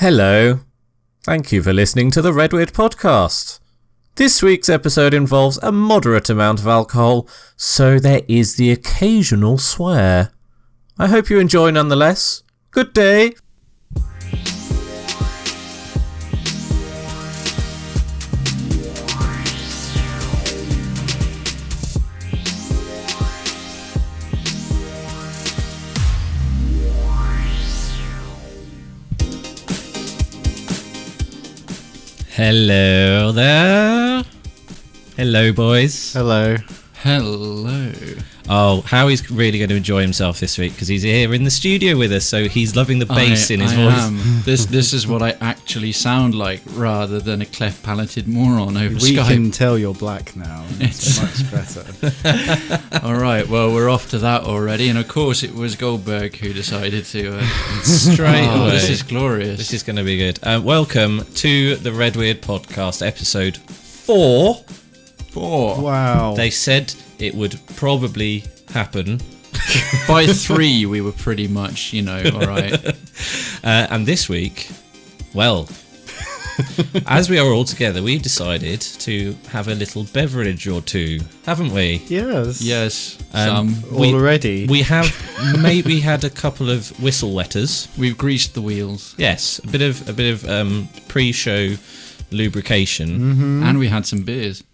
Hello. Thank you for listening to the RedWeird podcast. This week's episode involves a moderate amount of alcohol, so there is the occasional swear. I hope you enjoy nonetheless. Good day. Hello there. Hello, boys. Hello. Hello. Oh, Howie's really going to enjoy himself this week because he's here in the studio with us, so he's loving the bass in his voice. This is what I actually sound like, rather than a cleft-palated moron over We Skype. can tell you're black now. It's much better. All right, well, we're off to that already, and of course it was Goldberg who decided to Straight away. This is glorious. This is going to be good. Welcome to the RedWeird podcast, episode 4. Wow. They said it would probably happen. By 3, we were pretty much, all right. And this week, well, as we are all together, we've decided to have a little beverage or two, haven't we? Yes. Yes, Already. We have maybe had a couple of whistle wetters. We've greased the wheels. Yes, a bit of pre-show lubrication. Mm-hmm. And we had some beers.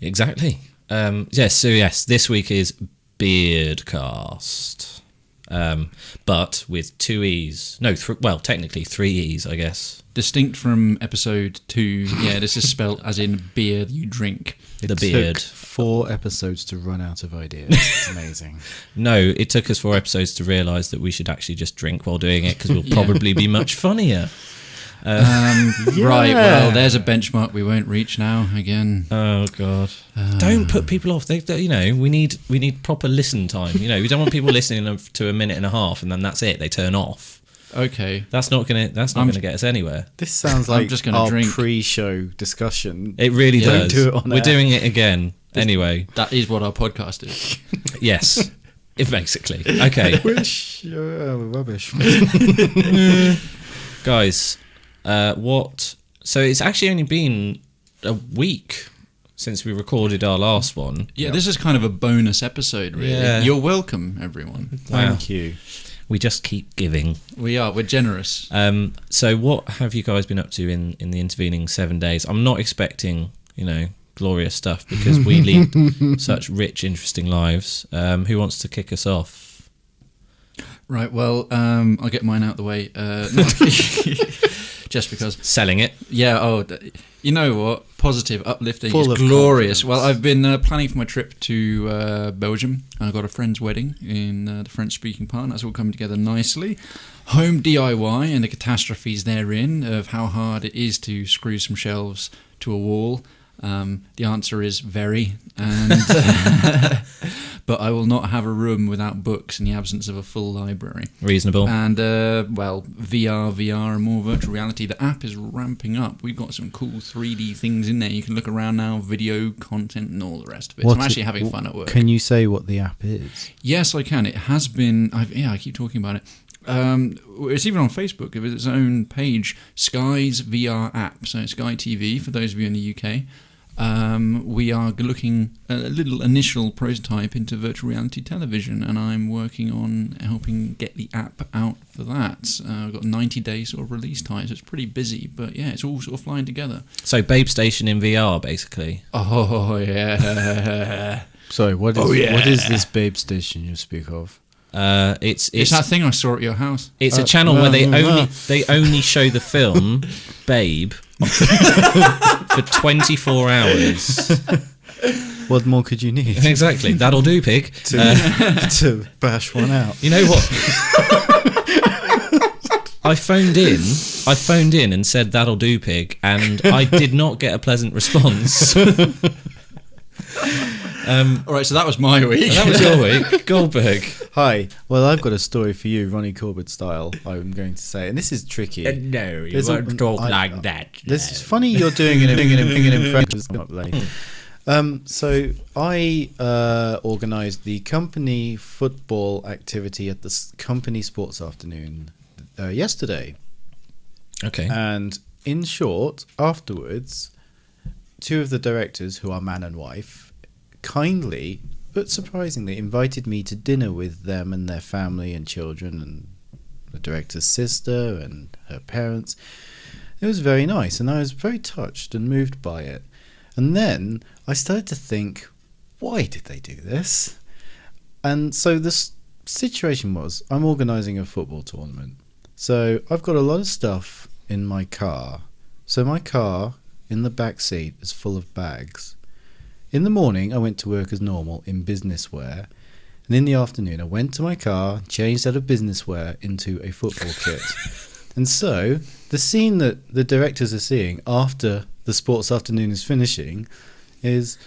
Exactly. Yes, this week is BeeredCast. But with 2 E's. No, technically 3 E's, I guess. Distinct from episode 2. Yeah, this is spelt as in beer you drink. The beard. Took 4 episodes to run out of ideas. It's amazing. No, it took us 4 episodes to realise that we should actually just drink while doing it because we'll probably be much funnier. Right, well, there's a benchmark we won't reach now again. Oh God! Don't put people off. They we need proper listen time. We don't want people listening to a minute and a half and then that's it. They turn off. Okay, That's not gonna get us anywhere. This sounds like just gonna our drink. pre-show discussion. It really Don't does. do it on We're air. doing it again anyway. that is what our podcast is. Yes, basically. Okay, Which, rubbish. guys. So it's actually only been a week since we recorded our last one. Yeah, this is kind of a bonus episode, really. Yeah. You're welcome, everyone. Thank you. We just keep giving. We're generous. So what have you guys been up to in the intervening 7 days? I'm not expecting, glorious stuff because we lead such rich, interesting lives. Who wants to kick us off? Right, well, I'll get mine out the way. Just because. Selling it. Yeah, you know what? Positive, uplifting, Full it's of glorious. confidence. Well, I've been planning for my trip to Belgium. I've got a friend's wedding in the French-speaking part, and that's all coming together nicely. Home DIY and the catastrophes therein of how hard it is to screw some shelves to a wall. The answer is very, and but I will not have a room without books in the absence of a full library. Reasonable. And VR and more virtual reality. The app is ramping up. We've got some cool 3D things in there. You can look around now, video content and all the rest of it. So I'm actually having fun at work. Can you say what the app is? Yes, I can. It has been. I keep talking about it. It's even on Facebook. It has its own page, Sky's VR app. So Sky TV for those of you in the UK. We are looking at a little initial prototype into virtual reality television, and I'm working on helping get the app out for that. I've got 90 days sort of release time, so it's pretty busy, but yeah, it's all sort of flying together. So Babe Station in VR, basically. Oh, yeah. Sorry, what is this Babe Station you speak of? It's that thing I saw at your house. It's a channel where they only show the film Babe for 24 hours. What more could you need? Exactly, that'll do, pig. To bash one out. You know what? I phoned in and said that'll do, pig, and I did not get a pleasant response. All right, so that was my week. That was your week, Goldberg. Hi. Well, I've got a story for you, Ronnie Corbett style, I'm going to say. And this is tricky. No, you There's won't talk like that. This is funny you're doing an impression. So I organised the company football activity at the company sports afternoon yesterday. Okay. And in short, afterwards, two of the directors, who are man and wife, kindly but surprisingly invited me to dinner with them and their family and children and the director's sister and her parents. It was very nice, and I was very touched and moved by it. And then I started to think, why did they do this? And so this situation was, I'm organising a football tournament. So I've got a lot of stuff in my car. So my car, in the back seat, is full of bags. In the morning, I went to work as normal in business wear. And in the afternoon, I went to my car, changed out of business wear into a football kit. And so the scene that the directors are seeing after the sports afternoon is finishing is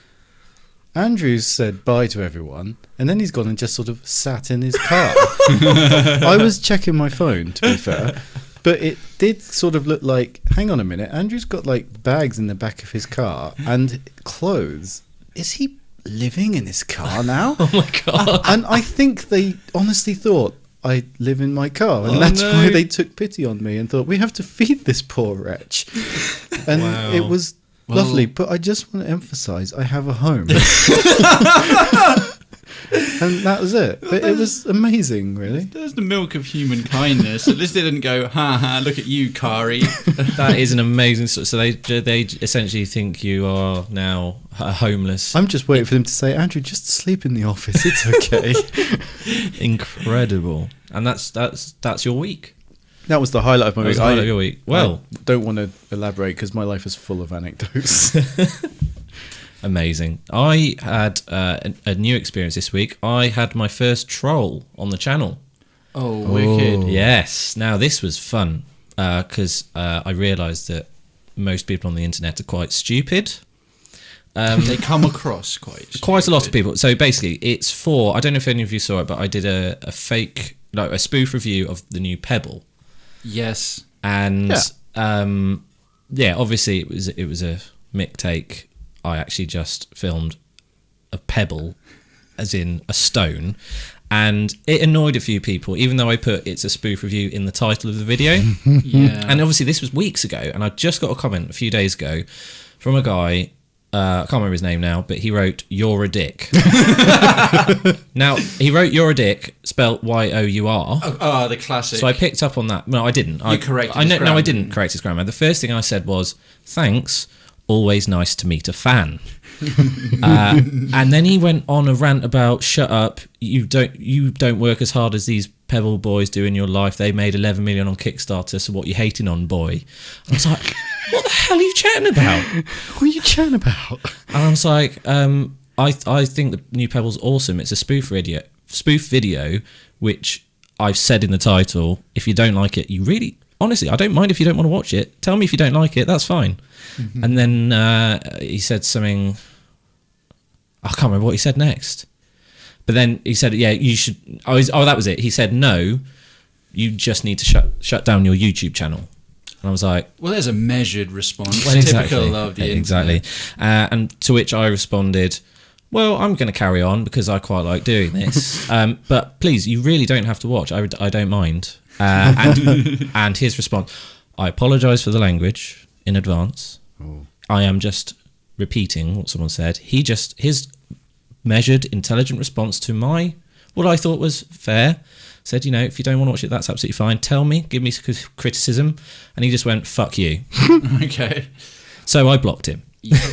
Andrew's said bye to everyone, and then he's gone and just sort of sat in his car. I was checking my phone, to be fair, but it did sort of look like, hang on a minute, Andrew's got like bags in the back of his car and clothes. Is he living in his car now? Oh my God. And I think they honestly thought I live in my car, and that's why they took pity on me and thought, we have to feed this poor wretch. And it was lovely, but I just want to emphasise, I have a home. And that was it. But it was amazing, really. There's the milk of human kindness. At least they didn't go, ha ha, look at you, Kari. That is an amazing... So they essentially think you are now homeless. I'm just waiting for them to say, Andrew, just sleep in the office. It's okay. Incredible. And that's your week. That was the highlight of my week. The highlight of your week. Well, I don't want to elaborate because my life is full of anecdotes. Amazing. I had a new experience this week. I had my first troll on the channel. Oh, wicked. Yes. Now, this was fun because I realised that most people on the internet are quite stupid. They come across quite a lot of people. So basically, it's for... I don't know if any of you saw it, but I did a spoof review of the new Pebble. Yes. And obviously it was a Mick take. I actually just filmed a pebble, as in a stone, and it annoyed a few people, even though I put it's a spoof review in the title of the video. Yeah. And obviously this was weeks ago, and I just got a comment a few days ago from a guy, I can't remember his name now, but he wrote, "You're a dick." Now, he wrote "You're a dick," spelt Y-O-U-R. Oh, the classic. So I picked up on that. No, I didn't. You corrected his grammar. No, I didn't correct his grammar. The first thing I said was, "Thanks. Always nice to meet a fan." And then he went on a rant about, shut up, you don't work as hard as these Pebble boys do in your life. They made 11 million on Kickstarter, so what you hating on, boy? I was like, what the hell are you chatting about? What are you chatting about? And I was like, I think the new Pebble's awesome. It's a spoof video, which I've said in the title. If you don't like it, honestly, I don't mind if you don't want to watch it. Tell me if you don't like it, that's fine. Mm-hmm. And then he said something, I can't remember what he said next. But then he said, yeah, you should... Oh, that was it. He said, no, you just need to shut down your YouTube channel. And I was like... Well, there's a measured response. Well, exactly. Typical of the Exactly. internet. And to which I responded, well, I'm going to carry on because I quite like doing this. But please, you really don't have to watch. I don't mind. And his response, I apologise for the language in advance. Oh. I am just repeating what someone said. His measured, intelligent response to what I thought was fair, said, if you don't want to watch it, that's absolutely fine. Tell me, give me criticism. And he just went, fuck you. Okay. So I blocked him.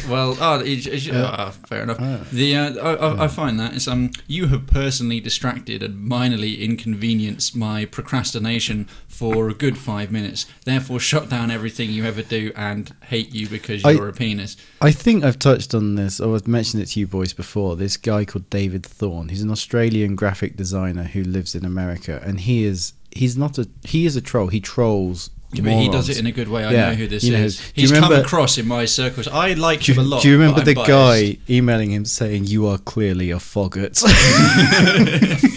Well, fair enough. I find that it's you have personally distracted and minorly inconvenienced my procrastination for a good 5 minutes. Therefore, shut down everything you ever do and hate you because you're a penis. I think I've touched on this, or I've mentioned it to you boys before. This guy called David Thorne. He's an Australian graphic designer who lives in America, and he is a troll. He trolls. Yeah, but he does it in a good way. I know who this is. He's come across in my circles. I like him a lot. Do you remember the guy emailing him saying, "You are clearly a faggot"?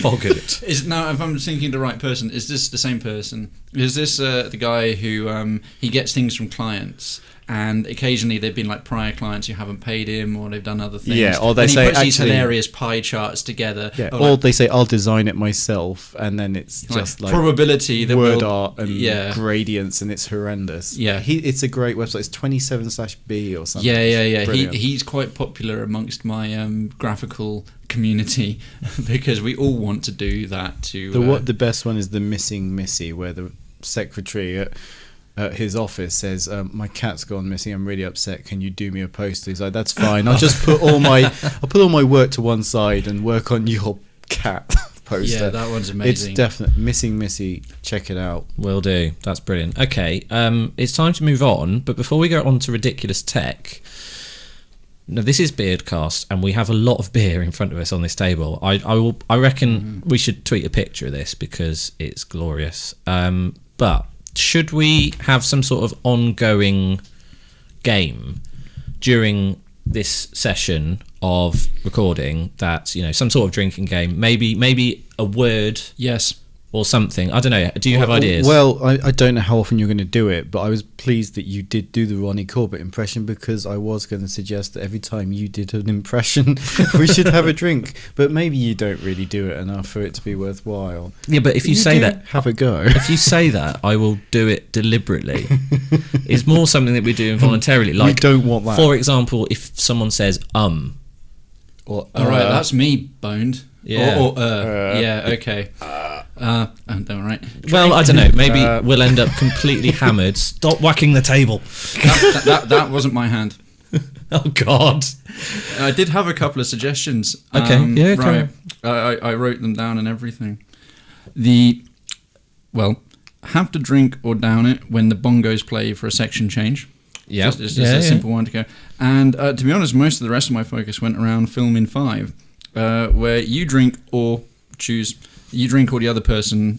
Foggart. Now, if I'm thinking the right person, is this the same person? Is this the guy who he gets things from clients, and occasionally they've been like prior clients who haven't paid him, or they've done other things. Yeah, or they and say he puts these actually- hilarious pie charts together. Yeah, of, or like, they say I'll design it myself, and then it's just like probability that word we'll, art and gradients, and it's horrendous. Yeah. It's a great website. It's 27/B or something. Yeah. Brilliant. He's quite popular amongst my graphical community because we all want to do that. The best one is the Missing Missy, where the secretary at his office says, "My cat's gone missing. I'm really upset. Can you do me a poster?" He's like, "That's fine. I'll just put all my work to one side and work on your cat poster." Yeah, that one's amazing. It's definite. Missing Missy. Check it out. Will do. That's brilliant. Okay, it's time to move on. But before we go on to ridiculous tech, now this is BeeredCast, and we have a lot of beer in front of us on this table. I reckon we should tweet a picture of this because it's glorious. But should we have some sort of ongoing game during this session of recording that's, some sort of drinking game, maybe a word Yes. or something? I don't know. Do you have ideas? Well, I don't know how often you're going to do it, but I was pleased that you did do the Ronnie Corbett impression, because I was going to suggest that every time you did an impression, we should have a drink. But maybe you don't really do it enough for it to be worthwhile. Yeah, but if you say do that, have a go. if you say that, I will do it deliberately. It's more something that we do involuntarily. Like, we don't want that. for example, if someone says Or, All right, that's me boned. Yeah. Yeah. Okay. All right. well, I don't know. Maybe we'll end up completely hammered. Stop whacking the table. That wasn't my hand. Oh God. I did have a couple of suggestions. Okay, yeah, right. I wrote them down and everything. Have to drink or down it when the bongos play for a section change. Yeah, It's just a simple one to go. And to be honest, most of the rest of my focus went around film in 5, where you drink or choose. You drink or the other person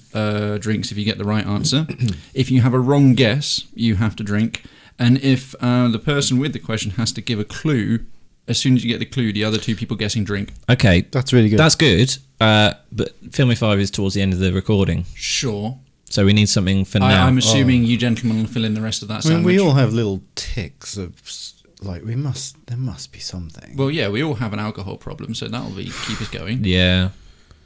drinks if you get the right answer. If you have a wrong guess, you have to drink. And if the person with the question has to give a clue, as soon as you get the clue, the other two people guessing drink. Okay, That's really good. that's good. But Filmy 5 is towards the end of the recording, Sure. so we need something for now. I'm assuming you gentlemen will fill in the rest of that I sandwich. mean, we all have little ticks of like there must be something. Well, yeah, we all have an alcohol problem, so that'll keep us going. Yeah,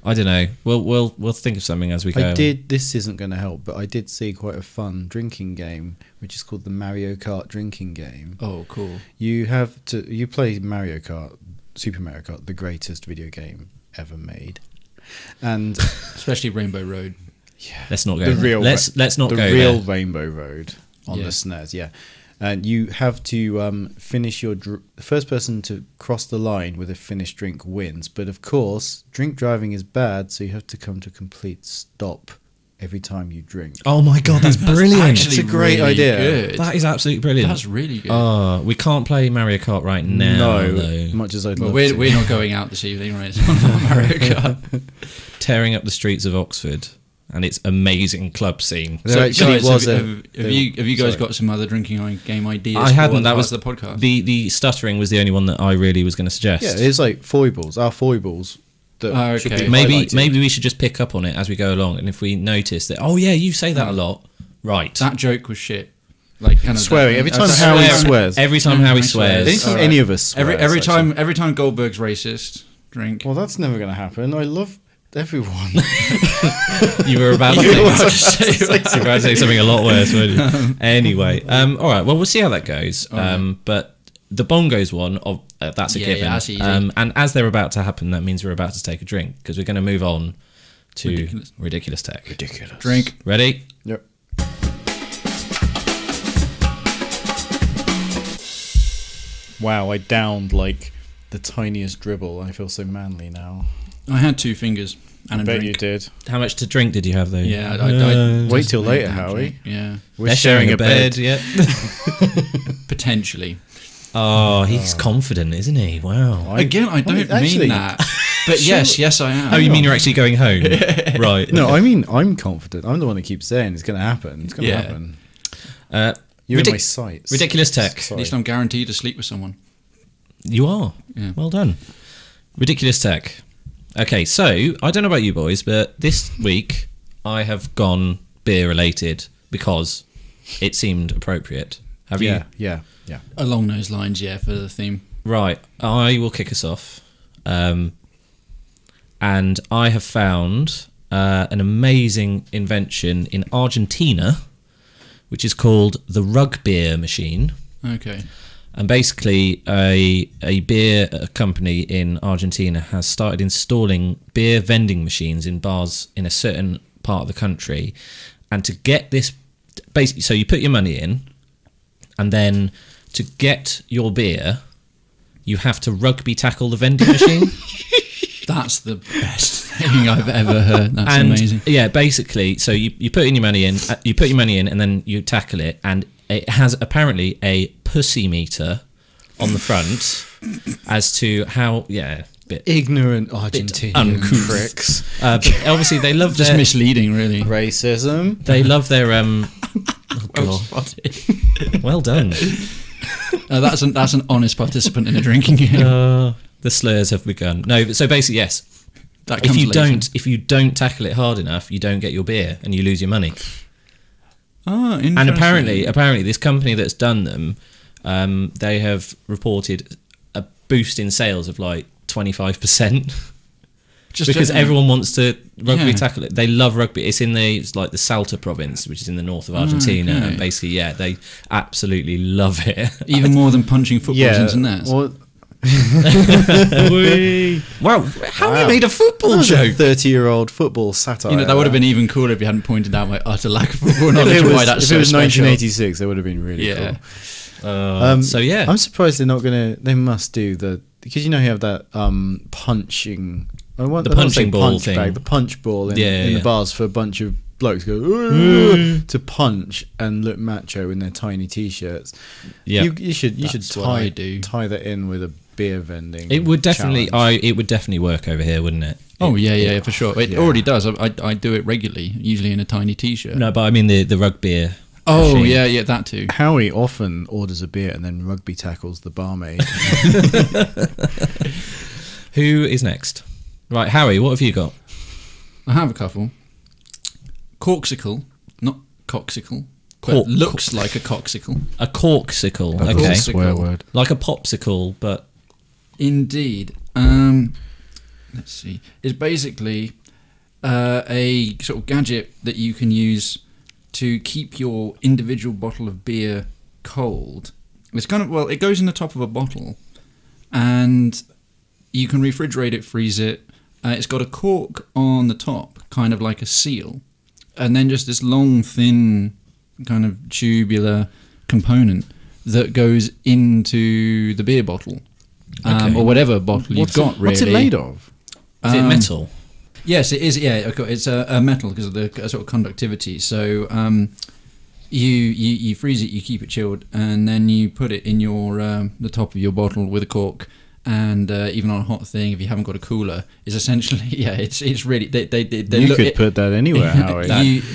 I don't know. We'll think of something as we go. This isn't going to help, but I did see quite a fun drinking game, which is called the Mario Kart drinking game. Oh, cool. You play Mario Kart, Super Mario Kart, the greatest video game ever made, and Especially Rainbow Road. Let's not go. the real Let's not the go real there. Rainbow Road on Yeah. the SNES. Yeah. And you have to finish the first person to cross the line with a finished drink wins. But of course, drink driving is bad, so you have to come to a complete stop every time you drink. Oh my God, that's brilliant! Actually, It's a great really idea. Good. That is absolutely brilliant. That's really good. Oh, we can't play Mario Kart right now, No, though. much as I'd Well, love we're, to. we're not going out this evening, right? It's not Mario Kart. Tearing up the streets of Oxford and its amazing club scene. There actually guys, was have a- you guys sorry. got some other drinking game ideas? I hadn't. For That was the podcast. The stuttering was the only one that I really was going to suggest. Yeah, it's like foibles. Our foibles that should Okay. be maybe highlighted. we should just pick up on it as we go along, and if we notice that, oh yeah, you say that a lot, right? That joke was shit. Like kind of Swearing. Every time swearing. Howie swears. Every time Howie swears. Anytime Alright. any of us swears, Every actually. time Goldberg's racist, drink. Well, that's never going to happen. I love everyone. You were about to You were about say, to say you were about to say something a lot worse, weren't you? Anyway, all right. Well, we'll see how that goes. But the bongos one, that's a Yeah, given. yeah, that's easy. And as they're about to happen, that means we're about to take a drink because we're going to move on to ridiculous tech. Ridiculous. Drink. Ready? Yep. Wow, I downed like the tiniest dribble. I feel so manly now. I had 2 fingers and I a bet drink. you did. How much to drink did you have though? Yeah, I Wait till just later, made that Howie. drink. Yeah, We're They're sharing a bed. Yeah. potentially. Oh, he's confident, isn't he? Wow. Again, I don't actually- mean that. But yes, I am. Oh, you mean you're actually going home? Right. No, I mean I'm confident. I'm the one that keeps saying it's going to happen. It's going to Yeah. happen. Ridic- You're in my sights. ridiculous tech. At Sorry. least I'm guaranteed to sleep with someone. You are. Yeah. Well done. Ridiculous tech. Okay, so I don't know about you boys, but this week I have gone beer related because it seemed appropriate. Have you? Yeah. Along those lines, yeah, for the theme. Right, I will kick us off. And I have found an amazing invention in Argentina, which is called the rug beer machine. Okay. And basically, a beer company in Argentina has started installing beer vending machines in bars in a certain part of the country. And to get this, basically, so you put your money in, and then to get your beer, you have to rugby tackle the vending machine. That's the best thing I've ever heard. That's amazing. Yeah, basically, so you put in your money in, and then you tackle it, and it has apparently a pussy meter on the front as to how, bit Ignorant Argentinian uncouth. pricks. But obviously they love Just their misleading, really. Racism. they love their Well spotted. well done. That's an honest participant in a drinking game. The slurs have begun. No, so basically, yes. That comes later. If you don't tackle it hard enough, you don't get your beer and you lose your money. Interesting. And apparently, this company that's done them, they have reported a boost in sales of like 25%. Because everyone wants to rugby tackle it. They love rugby. It's like the Salta province, which is in the north of Argentina, okay. and basically, they absolutely love it. Even more than punching footballs into nets. Well, Wow, how we made a football joke? 30-year-old football satire. That would have been even cooler if you hadn't pointed out my utter lack of football knowledge and why that's if so it was special. 1986, that would have been really cool. So yeah, I'm surprised they're not gonna. They must do because you have that punching. The punching ball punch thing. bag, the punch ball in the bars for a bunch of blokes go to punch and look macho in their tiny t-shirts. Yeah, you should That's what I do. tie that in with a beer vending. it would definitely challenge. it would definitely work over here, wouldn't it? Oh yeah, for sure. It already does. I do it regularly, usually in a tiny t-shirt. No, but I mean the rug beer. Oh machine. yeah, that too. Howie often orders a beer and then rugby tackles the barmaid. Who is next? Right, Harry, what have you got? I have a couple. Corksicle, not coxicle. But looks like a coxicle. A corksicle. A Okay, corksicle. Swear word. like a popsicle, but Indeed. Let's see. It's basically a sort of gadget that you can use to keep your individual bottle of beer cold. It's kind of, it goes in the top of a bottle, and you can refrigerate it, freeze it. It's got a cork on the top, kind of like a seal, and then just this long, thin, kind of tubular component that goes into the beer bottle, or whatever bottle you've got. Really, what's it made of? is it metal? Yes, it is. Yeah, it's a metal because of the sort of conductivity. So you freeze it, you keep it chilled, and then you put it in your the top of your bottle with a cork. And even on a hot thing, if you haven't got a cooler, is essentially it's really they You could put that anywhere, Howie.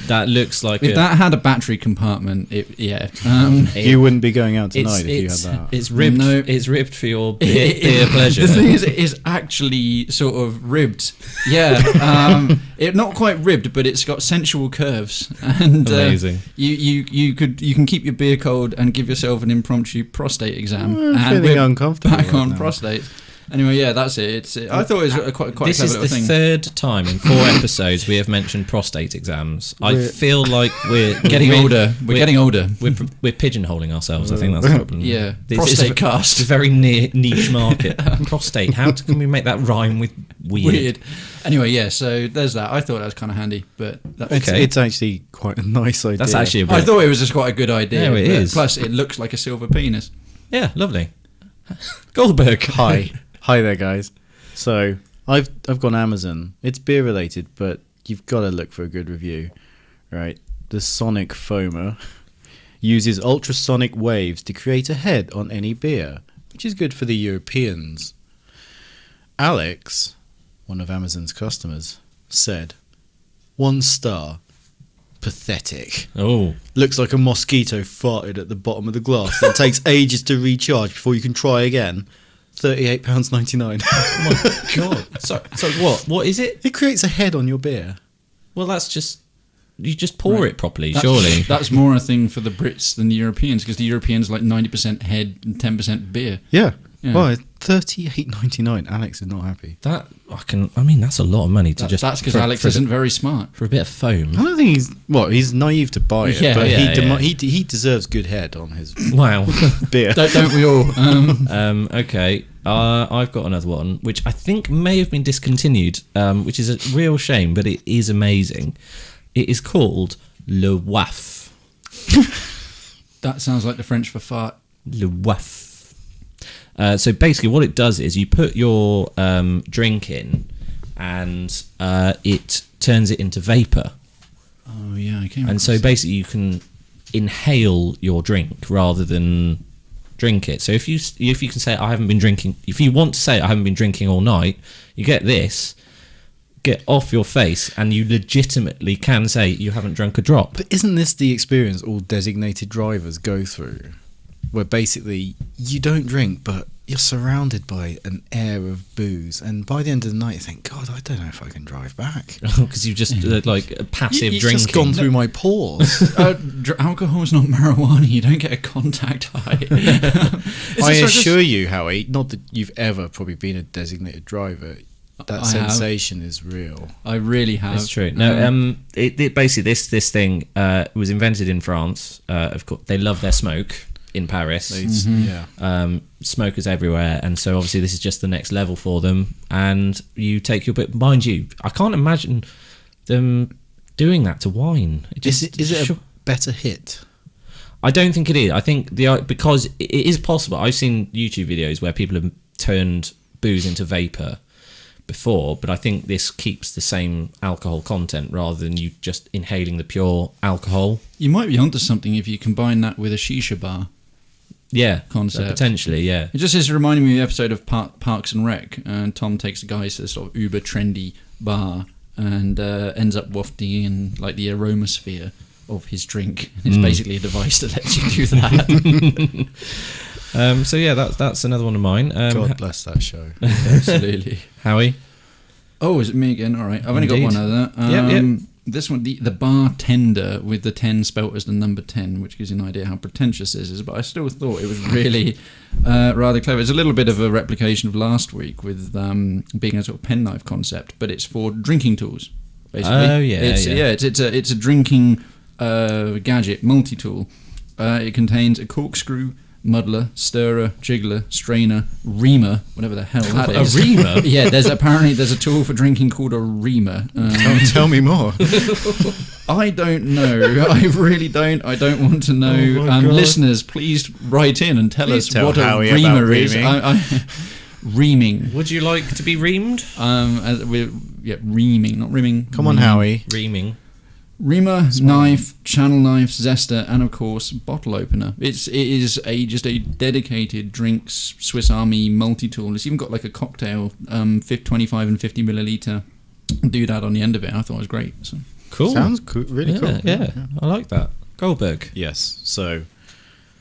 That looks like if that had a battery compartment, You wouldn't be going out tonight if you had that. It's ribbed. No. It's ribbed for your beer pleasure. The thing is, it is actually sort of ribbed. Yeah, it not quite ribbed, but it's got sensual curves. And Amazing. You can keep your beer cold and give yourself an impromptu prostate exam. I'm feeling uncomfortable back right on now. prostate. Anyway, yeah, that's it. I thought it was quite This a is clever the little thing. third time in 4 episodes we have mentioned prostate exams. I feel like we're Getting older. We're getting older. We're pigeonholing ourselves. I think that's the problem. Yeah, This prostate is cast. It's a very niche market. Prostate. How can we make that rhyme with weird? Anyway, yeah. So there's that. I thought that was kind of handy, but that's Okay. It's actually quite a nice idea. That's actually a bit. I thought it was just quite a good idea. Yeah, it but is. Plus, it looks like a silver penis. Yeah, lovely. Goldberg. Hi there, guys. So I've gone Amazon. It's beer related, but you've got to look for a good review, right? The Sonic Foamer uses ultrasonic waves to create a head on any beer, which is good for the Europeans. Alex, one of Amazon's customers, said, 1 star. Pathetic. Oh, Looks like a mosquito farted at the bottom of the glass that takes ages to recharge before you can try again. £38.99. Oh my god! So what? What is it? It creates a head on your beer. Well, that's just you just pour Right. it properly, That's- surely. That's more a thing for the Brits than the Europeans, because the Europeans are like 90% head and 10% beer. Yeah. Yeah. Well, £38.99. Alex is not happy. That I mean, that's a lot of money to just. That's because for- Alex for isn't very smart. for a bit of foam. I don't think he's naive to buy it, Yeah, but yeah. he deserves good head on his Wow. beer. Don't we all? Okay. I've got another one, which I think may have been discontinued, which is a real shame, but it is amazing. It is called Le Waf. That sounds like the French for fart. Le Waf. So basically what it does is you put your drink in and it turns it into vapour. Oh yeah, I came. And so basically you can inhale your drink rather than drink it. So if you can say I haven't been drinking, if you want to say I haven't been drinking all night, you get this, get off your face, and you legitimately can say you haven't drunk a drop. But isn't this the experience all designated drivers go through? Where basically you don't drink, but you're surrounded by an air of booze, and by the end of the night you think, God, I don't know if I can drive back. Because you've just like passive It's drinking. just gone through my pores. Alcohol is not marijuana. You don't get a contact high. I assure you, Howie, not that you've ever probably been a designated driver, that I sensation is real. I really have. It's true. No, it basically this thing was invented in France. Of course, they love their smoke in Paris. Yeah. Smokers everywhere, and so obviously this is just the next level for them. And you take your bit. Mind you, I can't imagine them doing that to wine. Is it a better hit? I don't think it is. I think because it is possible. I've seen YouTube videos where people have turned booze into vapor before, but I think this keeps the same alcohol content rather than you just inhaling the pure alcohol. You might be onto something if you combine that with a shisha bar. Yeah, Concept. potentially. Yeah, It just is reminding me of the episode of Parks and Rec, and Tom takes the guys to this sort of uber trendy bar and ends up wafting in like the aromasphere of his drink. It's basically a device that lets you do that. So yeah, that's another one of mine. God bless that show. Absolutely. Howie. Oh, is it me again? All right, I've only got Indeed. one other. Yep. This one, the bartender with the 10 spelt as the number 10, which gives you an idea how pretentious this is, but I still thought it was really rather clever. It's a little bit of a replication of last week with being a sort of penknife concept, but it's for drinking tools, basically. Oh, yeah, It's a drinking gadget, multi-tool. It contains a corkscrew, muddler, stirrer, jiggler, strainer, reamer, whatever the hell that is. A reamer? Yeah, there's a tool for drinking called a reamer. Tell me more. I don't know. I really don't. I don't want to know. Oh my God. Listeners, please write in and tell Please us tell what a Howie reamer about is. reaming. Reaming. Would you like to be reamed? Reaming, not rimming. Come on, Howie. Reaming. Reamer, knife, channel knife, zester, and of course bottle opener. It is just a dedicated drinks Swiss Army multi-tool. It's even got like a cocktail, 25 and 50 milliliter doodad on the end of it. I thought it was great. So. Cool. Sounds cool, really cool. Yeah, I like that. Goldberg. Yes. So,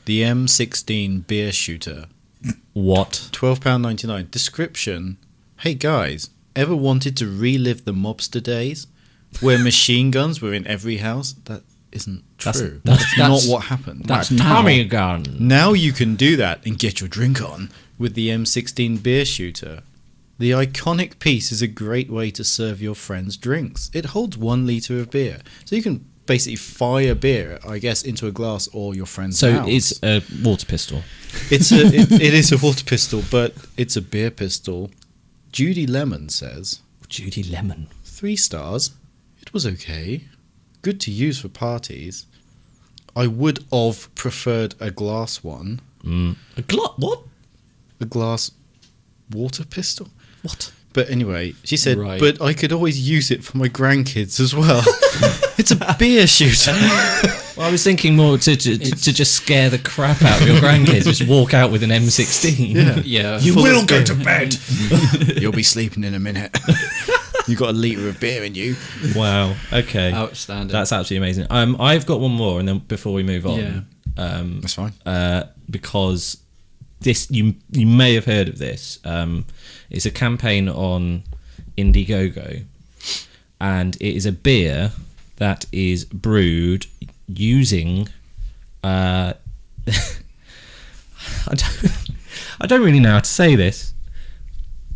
the M16 beer shooter, What? £12.99. Description: Hey guys, ever wanted to relive the mobster days, where machine guns were in every house? That isn't true. That's not what happened. That's Tommy gun. Now you can do that and get your drink on with the M16 beer shooter. The iconic piece is a great way to serve your friends drinks. It holds 1 litre of beer, so you can basically fire beer, I guess, into a glass or your friend's So house. it's a water pistol. It is a water pistol, but it's a beer pistol. Judy Lemon says, Judy Lemon. 3 stars. It was okay. Good to use for parties. I would have preferred a glass one. What? A glass water pistol? What? But anyway, she said, Right. but I could always use it for my grandkids as well. It's a beer shooter. Well, I was thinking more to just scare the crap out of your grandkids. Just walk out with an M16. Yeah. You Full will of go beer. to bed. You'll be sleeping in a minute. You got a litre of beer in you. Wow. Okay. Outstanding. That's absolutely amazing. I've got one more, and then before we move on, Yeah. That's fine. because this you may have heard of this. It's a campaign on Indiegogo, and it is a beer that is brewed using. I don't really know how to say this.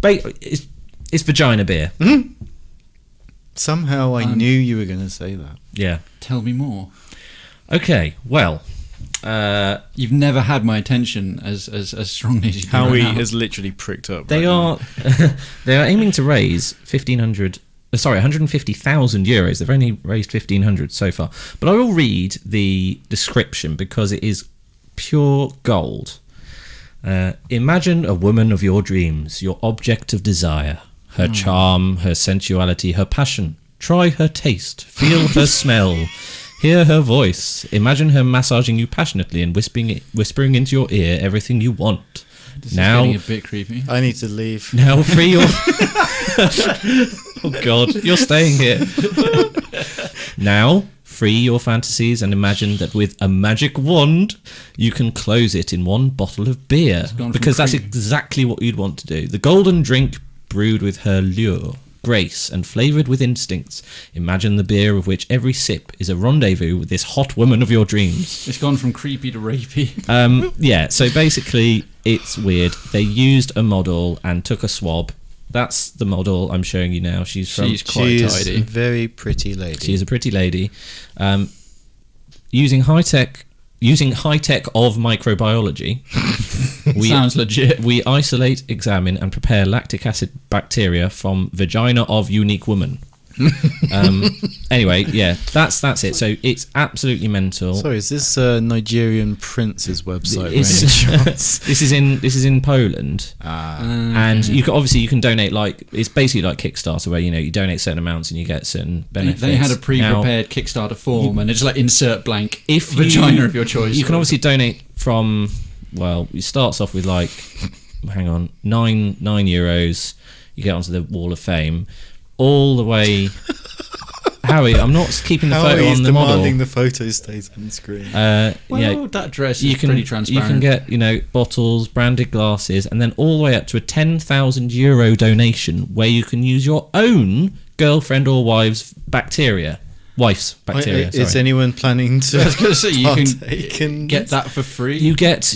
It's vagina beer. Mm-hmm. Somehow I knew you were going to say that. Yeah. Tell me more. Okay. Well, you've never had my attention as strongly as you do right Howie now. is literally pricked up. they are aiming to raise 150,000 euros. They've only raised 1,500 so far. But I will read the description because it is pure gold. Imagine a woman of your dreams, your object of desire. Her charm, her sensuality, her passion. Try her taste, feel her smell, hear her voice. Imagine her massaging you passionately and whispering into your ear everything you want. This is getting a bit creepy. I need to leave. Now free your... Oh God, you're staying here. Now, free your fantasies and imagine that with a magic wand, you can close it in one bottle of beer. Because that's exactly what you'd want to do. The golden drink brewed with her lure, grace, and flavoured with instincts. Imagine the beer of which every sip is a rendezvous with this hot woman of your dreams. It's gone from creepy to rapey. Yeah, so basically, it's weird. They used a model and took a swab. That's the model I'm showing you now. She's quite She is tidy. a very pretty lady. She is a pretty lady. Using high tech of microbiology, Sounds legit. we isolate, examine, and prepare lactic acid bacteria from vagina of unique woman. Anyway, yeah, that's it. So it's absolutely mental. Sorry, is this Nigerian prince's website? This is in Poland, and you can donate, like, it's basically like Kickstarter, where you donate certain amounts and you get certain benefits. They had a pre-prepared Kickstarter form, and it's like insert blank vagina of your choice. You can obviously donate from, well, it starts off with like, hang on, €9. You get onto the Wall of Fame, all the way. Howie, I'm not keeping the photo on the model. Demanding the photo stays on screen. That dress is pretty transparent. You can get, bottles, branded glasses, and then all the way up to a €10,000 donation where you can use your own girlfriend or wife's bacteria. Is anyone planning to? I was going to say, you partake can in get this? that for free. You get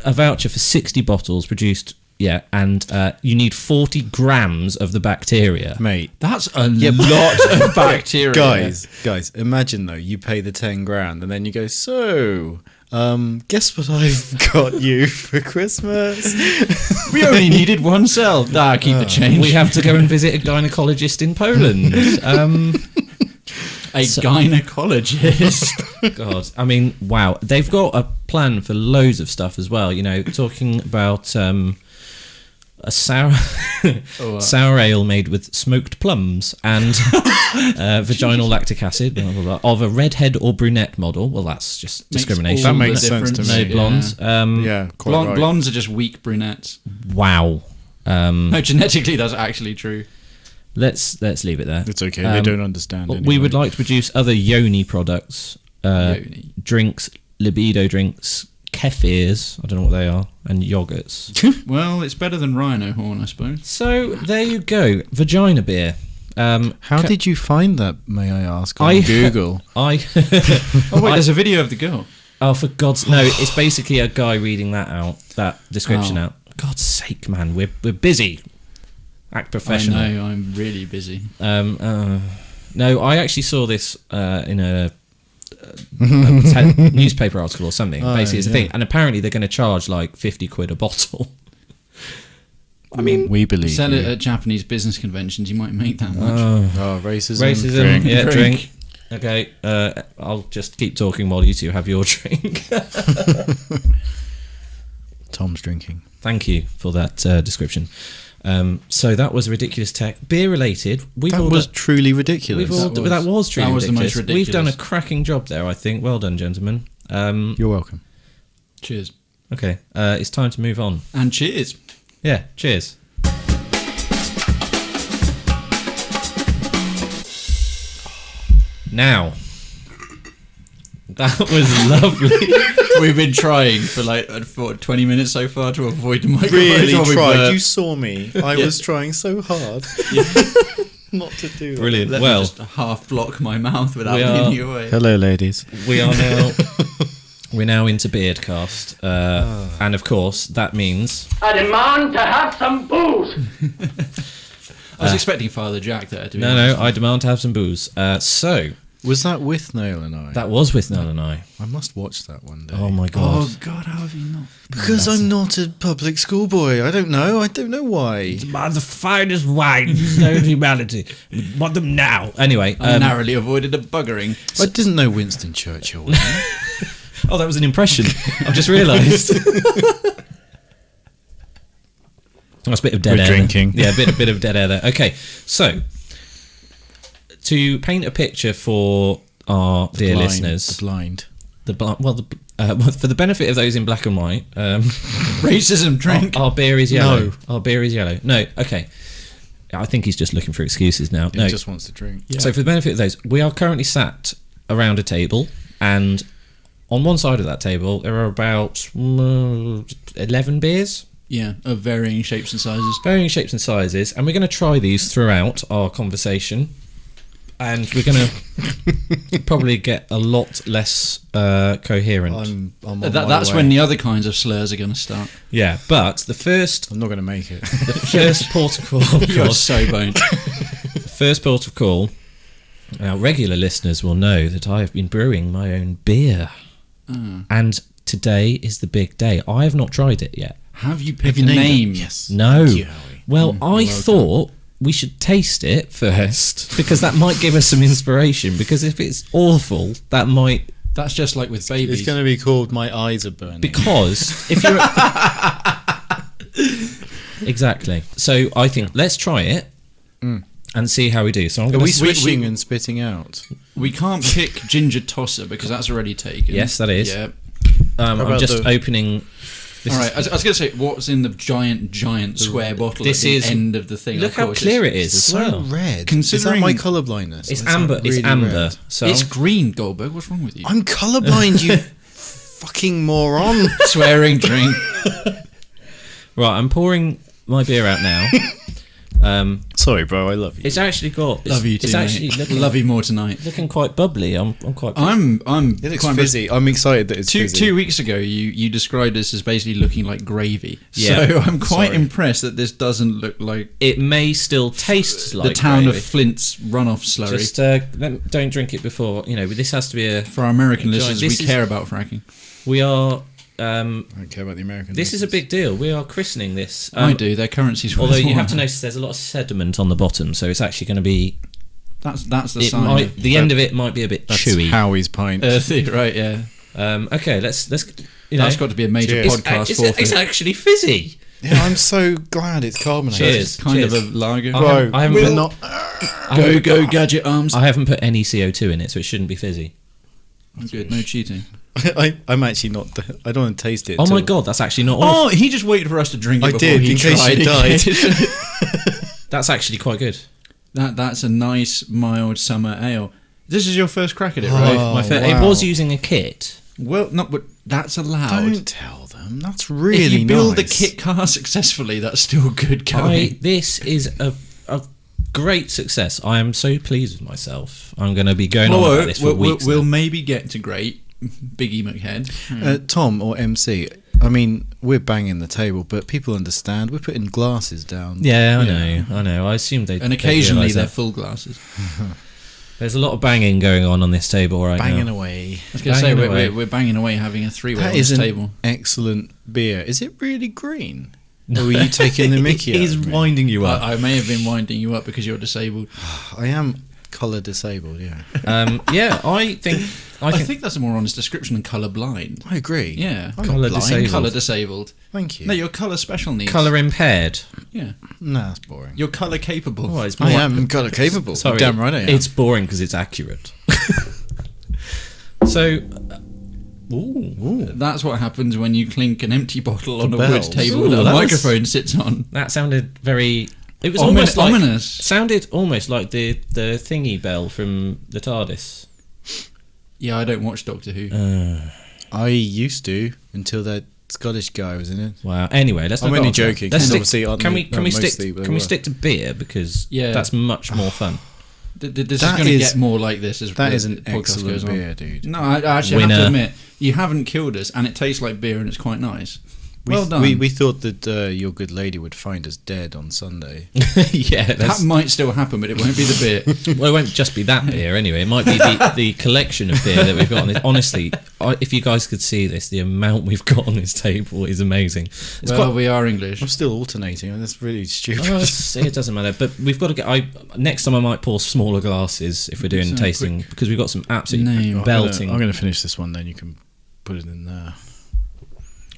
a voucher for 60 bottles produced. Yeah, and you need 40 grams of the bacteria. Mate, that's a lot of bacteria. Guys, imagine though, you pay the 10 grand and then you go, so, guess what I've got you for Christmas? We only needed one cell. Keep the change. We have to go and visit a gynecologist in Poland. A gynecologist. God, I mean, wow. They've got a plan for loads of stuff as well. Talking about a sour ale made with smoked plums and vaginal lactic acid, blah, blah, blah, of a redhead or brunette model. Well, that's just discrimination. That makes sense to me. No blondes. Quite blondes are just weak brunettes. Wow. No, genetically that's actually true. Let's leave it there. It's okay. They don't understand. Anyway. We would like to produce other yoni products, drinks, libido drinks, kefirs, I don't know what they are, and yogurts. Well, it's better than rhino horn, I suppose. So there you go, vagina beer. How did you find that, may I ask, on Google? There's a video of the girl. Oh, for God's... No, it's basically a guy reading that description out. God's sake, man, we're busy. Act professional. I know, I'm really busy. No, I actually saw this in a newspaper article or something. Basically, it's a thing, and apparently they're going to charge like 50 quid a bottle. I mean, we believe sell it at Japanese business conventions. You might make that much. Racism. Yeah, drink. Okay, I'll just keep talking while you two have your drink. Tom's drinking. Thank you for that description. So that was ridiculous tech, beer related. That was truly ridiculous. That was truly ridiculous. The most ridiculous. We've done a cracking job there, I think. Well done, gentlemen. You're welcome. Cheers. Okay, it's time to move on. And cheers. Yeah, cheers. Now, That was lovely. We've been trying for like 20 minutes so far to avoid the microphone. Really while we tried. burp. You saw me. I was trying so hard not to do that. Brilliant. Let Well, me just half block my mouth without We are- leaning you away. Hello, ladies. we're now into BeeredCast, and of course that means I demand to have some booze. I was expecting Father Jack there, to be no, honest. I demand to have some booze. So Was that with Noel and I? that was with Nell and I. I must watch that one day. Oh my god! Oh, God, how have you not? Because I'm not a public schoolboy. I don't know. I don't know why. Demand the finest wine, no humanity. We want them now. Anyway, I narrowly avoided a buggering. I didn't know Winston Churchill was there. oh, that was an impression. I've just realised. That's a bit of dead We're air. drinking. Yeah, a bit of dead air there. Okay, so to paint a picture for our dear listeners, The blind. for the benefit of those in black and white, Racism drink. our beer is yellow. No. Our beer is yellow. No, okay. I think he's just looking for excuses now. He No. just wants to drink. So for the benefit of those, we are currently sat around a table, and on one side of that table there are about 11 beers. Yeah, of varying shapes and sizes. Varying shapes and sizes, and we're going to try these throughout our conversation, and we're going to probably get a lot less coherent. I'm on my That's way. when the other kinds of slurs are going to start. Yeah, but the first I'm not going to make it. port of call, of You're course, so boned. first port of call. Now, regular listeners will know that I have been brewing my own beer, and today is the big day. I have not tried it yet. Have you picked a name? Yes. No. Thank you, Howie. Well, I thought we should taste it first because that might give us some inspiration. Because if it's awful, that might. That's just like with babies. It's going to be called My Eyes Are Burning. Because if you're. Exactly. So I think let's try it and see how we do. So I'm Are going we to. switching and spitting out? We can't pick ginger tosser because that's already taken. Yes, that is. Yeah. I'm about just the- opening. All right. I was going to say, what's in the giant square bottle This at the is- end of the thing? Look Of how course, clear it's- it is. It's as so well. red. Considering- Is that my colour blindness? It's Or is that amber. It's really amber. red? So It's green, Goldberg. What's wrong with you? I'm colourblind, you fucking moron. Swearing drink. right, I'm pouring my beer out now. Sorry, bro. I love you. It's actually got. Love you too, It's actually mate. looking, Love you more tonight. looking quite bubbly. I'm quite. I'm It looks quite fizzy. I'm excited that it's fizzy. 2 weeks ago, you described this as basically looking like gravy. Yeah. So I'm quite Sorry. impressed that this doesn't look like It may still taste like the town gravy. of Flint's runoff slurry. Just don't drink it before. You know, this has to be a. For our American Enjoy. listeners, This we is- care about fracking. We are. I don't care about the American. This is a big deal. We are christening this. I do. Their currency's worth Although you more. have to notice there's a lot of sediment on the bottom, so it's actually going to be. That's the It sign. might, of the end of it might be a bit That's chewy. Howie's pint. earthy, right? Yeah. Okay, let's. You know, That's got to be a major Cheers. podcast it's, it's actually fizzy. Yeah, I'm so glad it's carbonated. Cheers. kind Cheers. of a lager. Bro, I haven't we're put- not. Go gadget arms. I haven't put any CO2 in it, so it shouldn't be fizzy. I'm good. No cheating. I'm actually not. I don't want to taste it. Oh my till- god, that's actually not. Oh, he just waited for us to drink it I before did, he in case tried you it. That's actually quite good. That's a nice mild summer ale. This is your first crack at it, Oh. right? It wow. was using a kit. Well, not, but that's allowed. Don't tell them. That's really if you build nice. the kit car successfully, that's still good going. This is a great success. I am so pleased with myself. I'm going to be going on about this for weeks. We'll now. maybe get to great, Biggie McHead. Tom or MC. I mean, we're banging the table, but people understand. We're putting glasses down. Yeah, I know. I assumed they. And occasionally they'd they're realise full glasses. that. There's a lot of banging going on this table right Banging now. away. I was going to say, Banging away. we're banging away having a three-way That on this is an table. excellent beer. Is it really green? Or were you taking the mickey out He's of me? winding you up. I may have been winding you up because you're disabled. I am colour disabled, yeah. Yeah, I think. I think that's a more honest description than colour blind. I agree. Yeah. I'm Colour not blind. disabled. Colour disabled. Thank you. No, you're colour special needs. Colour impaired. Yeah. No, that's boring. You're colour capable. Oh, it's I more- am colour capable. Sorry, Damn right I am. It's boring because it's accurate. So, That's what happens when you clink an empty bottle on a bells. wood table Ooh, that a that was- microphone sits on. that sounded very. It was Omin- almost like ominous. sounded almost like the thingy bell from the TARDIS. Yeah, I don't watch Doctor Who. I used to until that Scottish guy was in it. Wow. Anyway, let's. I'm not only go on to joking. that. Let's And stick, obviously, can we mostly stick to beer because Yeah. that's much more fun. This That is going to is- get more like this as That the is an podcast excellent goes on. beer, dude. No, I actually have Winner. to admit, you haven't killed us, and it tastes like beer, and it's quite nice. Well done. We thought that your good lady would find us dead on Sunday. Yeah, that might still happen, but it won't be the beer. well, it won't just be that beer anyway. It might be the collection of beer that we've got on this. Honestly, if you guys could see this, the amount we've got on this table is amazing. It's Well, we are English. I'm still alternating, and that's really stupid. Oh, it doesn't matter, but we've got to get. Next time I might pour smaller glasses if we're doing So tasting because we've got some absolutely Name. belting. I'm going to finish this one, then you can put it in there.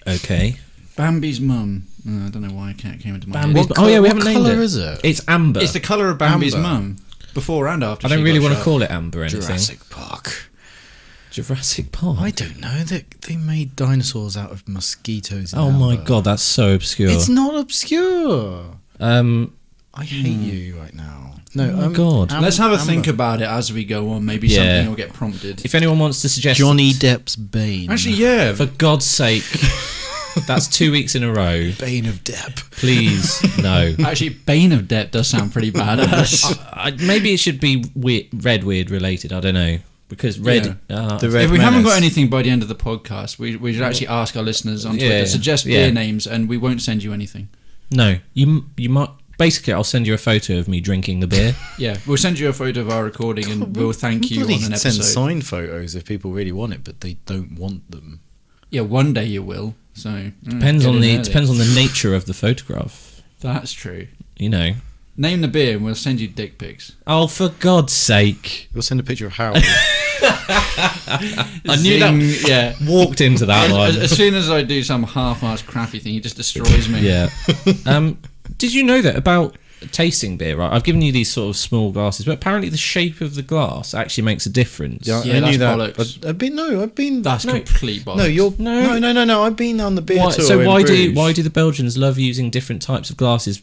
Okay, Bambi's mum. I don't know why a cat came into my Bambi's head. mum. Oh yeah, we haven't what named colour it. is it? It's amber. It's the colour of Bambi's Amber. mum, before and after. I don't she really got want to shot. call it amber or anything. Jurassic Park. Jurassic Park. I don't know. They made dinosaurs out of mosquitoes. in Oh my amber. god, that's so obscure. It's not obscure. Um, I hate you right now. No, Oh my God. Let's have a Amber. think about it as we go on. Maybe Yeah. something will get prompted. if anyone wants to suggest Johnny Depp's Bane. Actually, yeah. for God's sake, that's 2 weeks in a row. Bane of Depp. Please, no. Actually, Bane of Depp does sound pretty badass. Maybe it should be RedWeird related. I don't know because Red. The Red If we haven't got Menace. anything by the end of the podcast, we should actually ask our listeners on Twitter, Yeah, suggest yeah. beer names, and we won't send you anything. No, you might. Basically, I'll send you a photo of me drinking the beer. Yeah, we'll send you a photo of our recording, and we'll thank you on Bloody an send episode. signed photos if people really want it, but they don't want them. Yeah, one day you will. So Depends get on in the early. depends on the nature of the photograph. That's true. You know. Name the beer, and we'll send you dick pics. Oh, for God's sake! We'll send a picture of Harold. I knew that. Zing, yeah. Walked into that As one. soon as I do some half-assed crappy thing, he just destroys me. Yeah. Did you know that about tasting beer? Right, I've given you these sort of small glasses, but apparently the shape of the glass actually makes a difference. Yeah, I that's knew that. bollocks. I've been. That's no, complete bollocks. No, you're No. no. I've been on the beer Why, tour. so in why Bruges. do the Belgians love using different types of glasses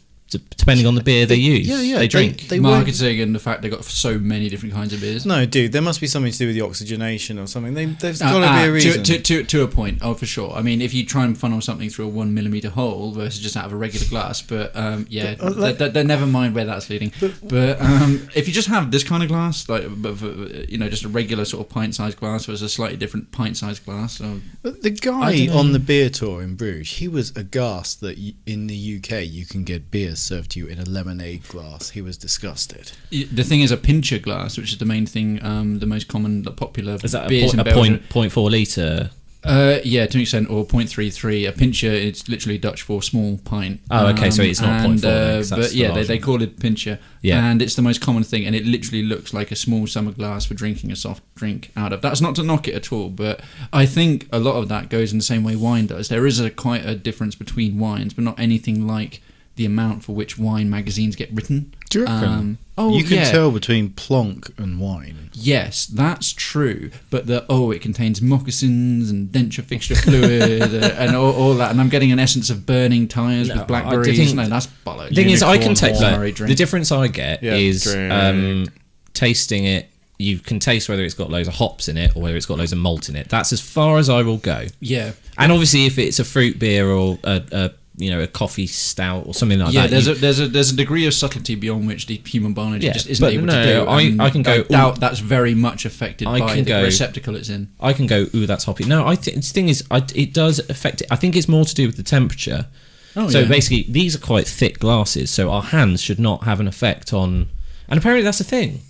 depending on the beer they use? Yeah. They drink. They weren't- Marketing and the fact they've got so many different kinds of beers. No, dude, there must be something to do with the oxygenation or something. There's got to be a reason. To a point, oh for sure. I mean, if you try and funnel something through a 1 millimeter hole versus just out of a regular glass, but yeah, they never mind where that's leading. But if you just have this kind of glass, like just a regular sort of pint-sized glass versus a slightly different pint-sized glass. So But the I guy don't know. on the beer tour in Bruges, he was aghast that in the UK you can get beer served to you in a lemonade glass. He was disgusted. the thing is, a pincher glass, which is the main thing, the most common, the popular Is that beers in a Belgium. 0.4 litre? Yeah, to an extent, or 0.33. A pincher, it's literally Dutch for small pint. Oh, okay, so it's not 0.4 then, 'cause that's but yeah, the large they one. call it pincher. Yeah. And it's the most common thing, and it literally looks like a small summer glass for drinking a soft drink out of. That's not to knock it at all, but I think a lot of that goes in the same way wine does. There is quite a difference between wines, but not anything like the amount for which wine magazines get written. Do you reckon? You can tell between plonk and wine. Yes, that's true. But it contains moccasins and denture fixture fluid and all that. And I'm getting an essence of burning tyres No, with blackberries. think- No, that's bollocks. The thing is, I can Unicorn take Horse like, drink. the difference I get Yeah, is drink. tasting it. You can taste whether it's got loads of hops in it or whether it's got loads of malt in it. That's as far as I will go. Yeah. And obviously, if it's a fruit beer or a coffee stout or something like Yeah, that, there's a degree of subtlety beyond which the human biology Yeah, just isn't but able no, to do. I can go, I doubt that's very much affected I by can the go- receptacle it's in. I can go, ooh, that's hoppy. No, the thing is, it does affect it. I think it's more to do with the temperature. Oh, So yeah. basically, these are quite thick glasses, so our hands should not have an effect on. And apparently, that's a thing.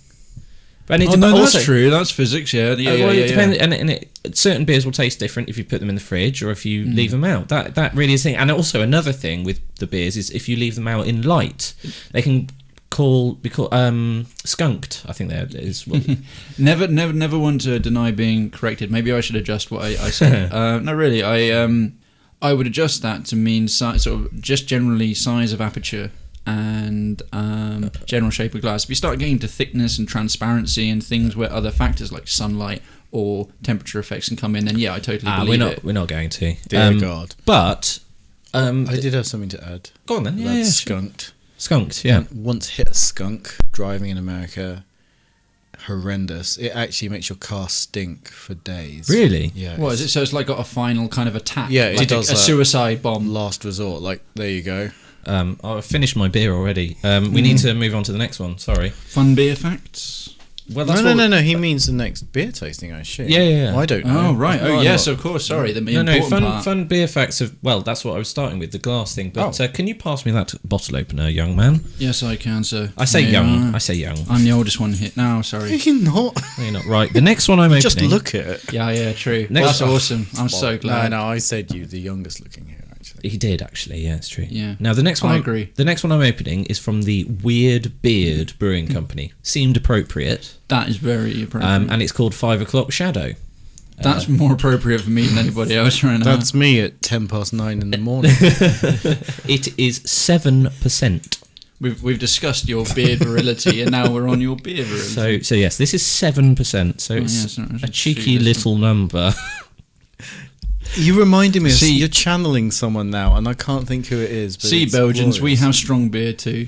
And it Oh, dep- no, also, that's true. That's physics, yeah. well, it depends, and certain beers will taste different if you put them in the fridge or if you leave them out. That really is a thing. And also another thing with the beers is if you leave them out in light, they can be called skunked. I think that is. What, Never one to deny being corrected. Maybe I should adjust what I said. No, really, I would adjust that to mean sort of just generally size of aperture and general shape of glass. If you start getting to thickness and transparency and things where other factors like sunlight or temperature effects can come in, then yeah, I totally believe it. we're not going to. Dear God. But I did have something to add. go on then. That's Yeah, skunked. skunked. Yeah. Once hit a skunk driving in America. horrendous. It actually makes your car stink for days. Really? Yeah. What is it? So it's like got a final kind of attack. Yeah, it like does a that. suicide bomb. Last resort. Like, there you go. I've finished my beer already. We need to move on to the next one. Sorry. Fun beer facts. Well, No. He means the next beer tasting, I assume. Yeah. I don't know. Oh, right. No, Oh, I'm yes, not. of course. Sorry, the No, important part. fun beer facts of... Well, that's what I was starting with, the glass thing. But Oh. can you pass me that bottle opener, young man? Yes, I can, sir. I say Yeah, young. I say young. I'm the oldest one here. No, sorry. You're not. No, you're not right. The next one I'm opening... Just look at it. Yeah, true. Next That's one. awesome. I'm so glad. No, I said you, the youngest looking here, actually. He did, actually. Yeah, it's true. Yeah. Now, the next one... I agree. The next one I'm opening is from the RedWeird Brewing Company. Seemed appropriate. That is very appropriate. And it's called 5 O'Clock Shadow. That's more appropriate for me than anybody else right now. That's me at 9:10 in the morning. It is 7%. We've discussed your beard virility, and now we're on your beer virility. So yes, this is 7%. So it's yes, I a should cheeky see this little number. You reminded me of... See- you're channeling someone now, and I can't think who it is. But See, it's Belgians, we glorious. have strong beer too.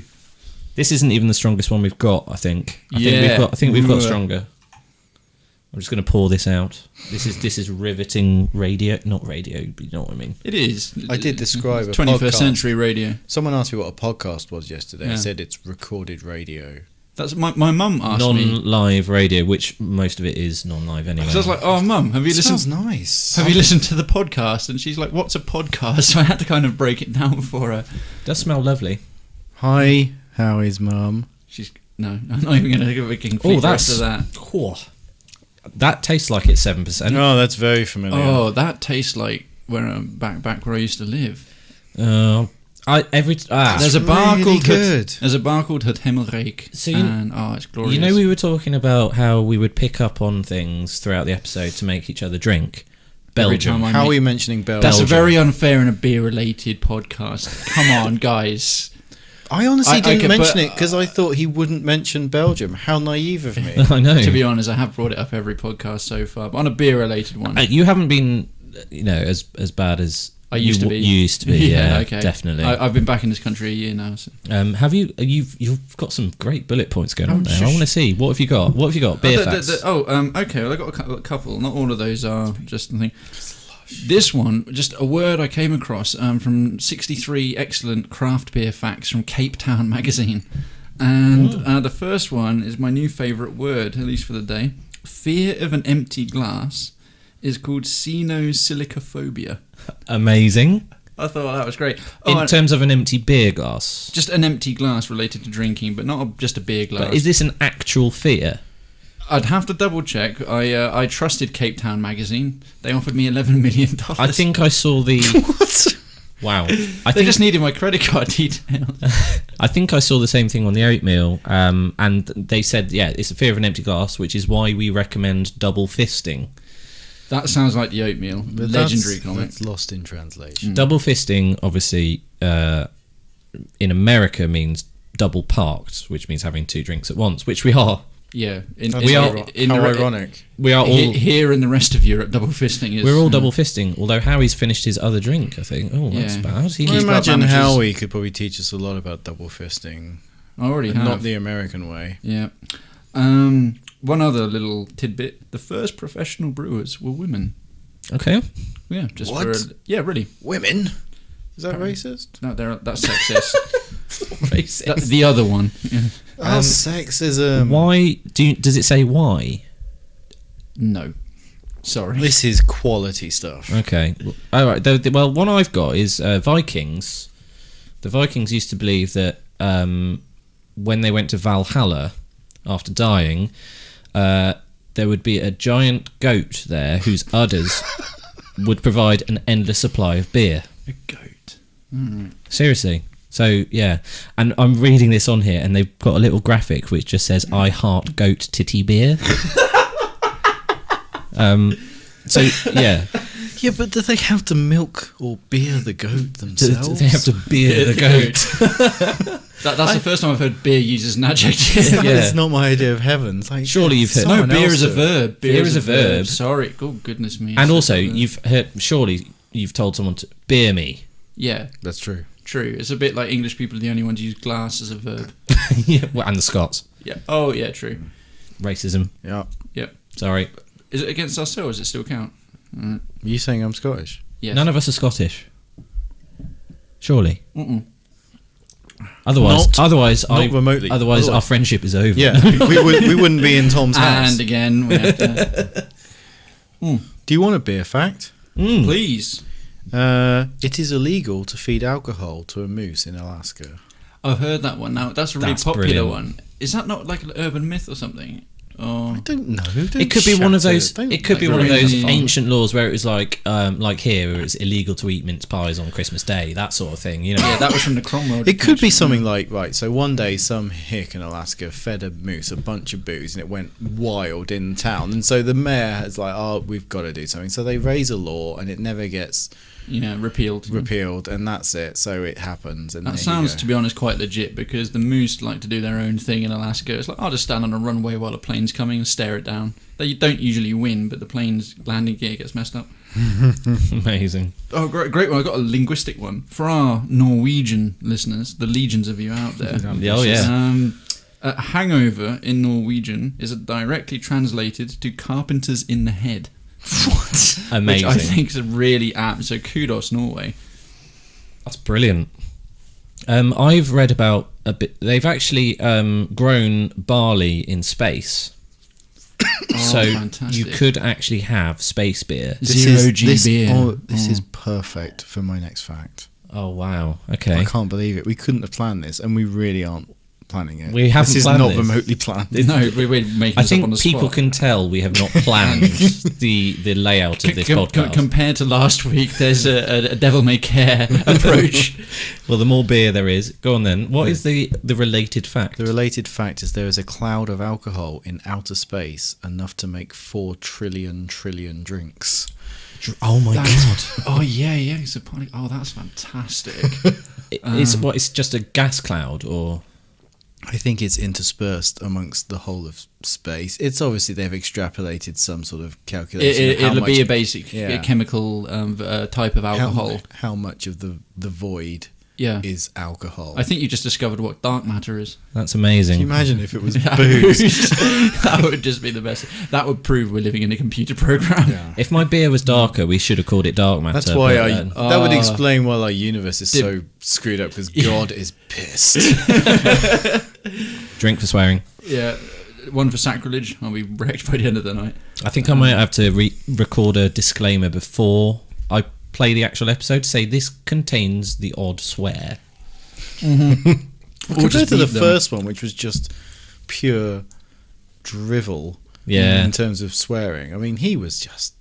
This isn't even the strongest one we've got. I think. I Yeah. think we've got Ooh. stronger. I'm just going to pour this out. This is riveting radio, not radio, but you know what I mean. It is. I did describe a 21st podcast. century radio. Someone asked me what a podcast was yesterday. I Yeah. said it's recorded radio. That's my mum asked me. Non-live radio, which most of it is non-live anyway. So I was like, "Oh, mum, have you Sounds listened? nice. Have you listened to the podcast?" And she's like, "What's a podcast?" So I had to kind of break it down for her. Does smell lovely. Hi, how is mum? She's no, I'm not even going to give a complete rest of that. Cool. That tastes like it's 7%. Oh, that's very familiar. Oh, that tastes like where back where I used to live. There's a bar really called good. There's a bar called Het Hemmelrijk, So you- and it's glorious. You know, we were talking about how we would pick up on things throughout the episode to make each other drink. Every Belgium. time I How meet- are you mentioning Belgium? That's very unfair in a beer-related podcast. Come on, guys. I honestly didn't okay, mention but- it because I thought he wouldn't mention Belgium. How naive of me. I know. To be honest, I have brought it up every podcast so far, but on a beer-related one. You haven't been, as bad as I used to be. You used to be, yeah, okay. definitely. I've been back in this country a year now. So. Have you? You've got some great bullet points going on there. I shush. want to see. What have you got? What have you got? Beer facts. Okay. Well, I got a couple. Not all of those are just the thing. This one, just a word I came across from 63 excellent craft beer facts from Cape Town magazine, and the first one is my new favourite word, at least for the day. Fear of an empty glass is called xenosilicophobia. Amazing. I thought that was great. In terms of an empty beer glass. Just an empty glass related to drinking, but not just a beer glass. But is this an actual fear? I'd have to double check. I trusted Cape Town magazine. They offered me $11 million. I think I saw the. What? Wow. They just needed my credit card details. I think I saw the same thing on the oatmeal, and they said, yeah, it's a fear of an empty glass, which is why we recommend double fisting. That sounds like the oatmeal. But Legendary comic. That's lost in translation. Double fisting, obviously, in America means double parked, which means having two drinks at once, which we are. Yeah. How ironic. We are all. Here in the rest of Europe, double fisting is... We're all double fisting, although Harry's finished his other drink, I think. Oh, that's Yeah. bad. I He's got imagine managers. Howie could probably teach us a lot about double fisting. I already And have. not the American way. Yeah. One other little tidbit. The first professional brewers were women. Okay. Yeah. Just What? yeah, really. Women? Is that racist? No, that's sexist. Racist. That's the other one. Yeah. Oh, sexism. Why does it say why? No. Sorry. This is quality stuff. Okay. All right. Well, one I've got is Vikings. The Vikings used to believe that when they went to Valhalla after dying, there would be a giant goat there whose udders would provide an endless supply of beer. A goat. Seriously. So, yeah. And I'm reading this on here, and they've got a little graphic which just says, I heart goat titty beer. So, yeah. Yeah, but do they have to milk or beer the goat Do themselves? they have to beer the goat? That's the first time I've heard beer used as an adjective. That Yeah. is not my idea of heaven. It's like, Surely you've heard- No, someone beer else is a do it. verb. Beer is a verb. Sorry. Oh, goodness me. And also, surely you've told someone to beer me. Yeah, That's true. true. It's a bit like English people are the only ones who use glass as a verb. Yeah, well, and the Scots. Yeah. Oh, yeah, true. Racism. Yeah. Yep. Sorry. Is it against us or does it still count? Are you saying I'm Scottish? Yes. None of us are Scottish. Surely. Mm-mm. Otherwise, Not remotely. Otherwise, our friendship is over. Yeah, we wouldn't be in Tom's house. And again, we have to... Do you want a beer fact? Please. It is illegal to feed alcohol to a moose in Alaska. I've heard that one. Now, that's a really That's popular brilliant. one. Is that not like an urban myth or something? Or... I don't know. It could be one of those. It could be one of those really- ancient laws where it was like here, where it's illegal to eat mince pies on Christmas Day, that sort of thing. You know. Yeah, that was from the Cromwell. It could be something like, right, so one day some hick in Alaska fed a moose a bunch of booze and it went wild in town. And so the mayor is like, oh, we've got to do something. So they raise a law and it never gets repealed. and that's it. So it happens. And That sounds, to be honest, quite legit because the moose like to do their own thing in Alaska. It's like, I'll just stand on a runway while a plane's coming and stare it down. They don't usually win, but the plane's landing gear gets messed up. Amazing. Oh, great one. I got a linguistic one. For our Norwegian listeners, the legions of you out there. Oh, yeah. Hangover in Norwegian is directly translated to carpenters in the head. What? Amazing. Which I think is really apt. So kudos, Norway. That's brilliant. I've read about a bit. They've actually grown barley in space. So fantastic. you could actually have space beer. Zero G beer. This is perfect for my next fact. Oh wow! Okay, I can't believe it. We couldn't have planned this, and we really aren't planning it. We haven't This is planned not this. remotely planned. No, we're making I this up think on the people spot. can tell we have not planned the layout of this podcast. Compared to last week, there's a devil may care approach. Well, the more beer there is, go on then. What is the related fact? The related fact is there is a cloud of alcohol in outer space enough to make 4 trillion drinks. Oh my god! Oh yeah. It's a party. Oh, that's fantastic. It's just a gas cloud, or I think it's interspersed amongst the whole of space. It's obviously they've extrapolated some sort of calculation. of how It'll much, be a basic Yeah. chemical type of alcohol. how much of the void Yeah. is alcohol. I think you just discovered what dark matter is. that's amazing. Can you imagine if it was booze? That would just be the best. That would prove we're living in a computer program. Yeah. If my beer was darker, we should have called it dark matter. That's why but, that would explain why our universe is so screwed up because God is pissed. drink for swearing. Yeah. One for sacrilege. I'll be wrecked by the end of the night. I think I might have to record a disclaimer before I play the actual episode to say this contains the odd swear. Compared to the first one, which was just pure drivel. Yeah. In terms of swearing, I mean, he was just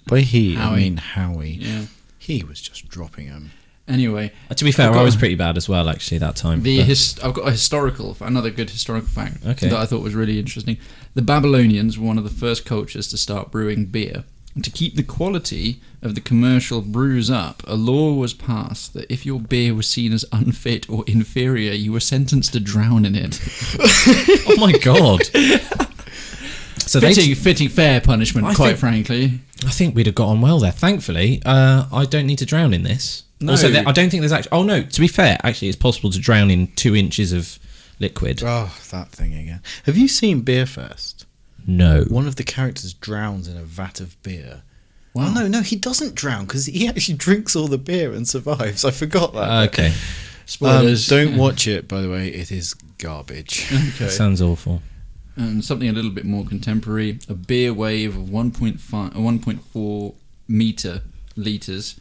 by he I Howie. mean Howie. Yeah. He was just dropping him. Anyway, To be fair, I've got I was a- pretty bad as well actually that time. I've got another good historical fact Okay. that I thought was really interesting. The Babylonians were one of the first cultures to start brewing beer. And to keep the quality of the commercial brews up, a law was passed that if your beer was seen as unfit or inferior, you were sentenced to drown in it. Oh my god! So Fitting fair punishment, I quite think- frankly. I think we'd have got on well there. Thankfully, I don't need to drown in this. No. Also, I don't think there's actually. Oh no! To be fair, actually, it's possible to drown in 2 inches of liquid. Oh, that thing again. Have you seen Beerfest? No. One of the characters drowns in a vat of beer. Wow. Oh, no, he doesn't drown because he actually drinks all the beer and survives. I forgot that. Okay. Spoilers. Don't watch it, by the way. It is garbage. Okay. Sounds awful. And something a little bit more contemporary, a beer wave of 1.4 meter litres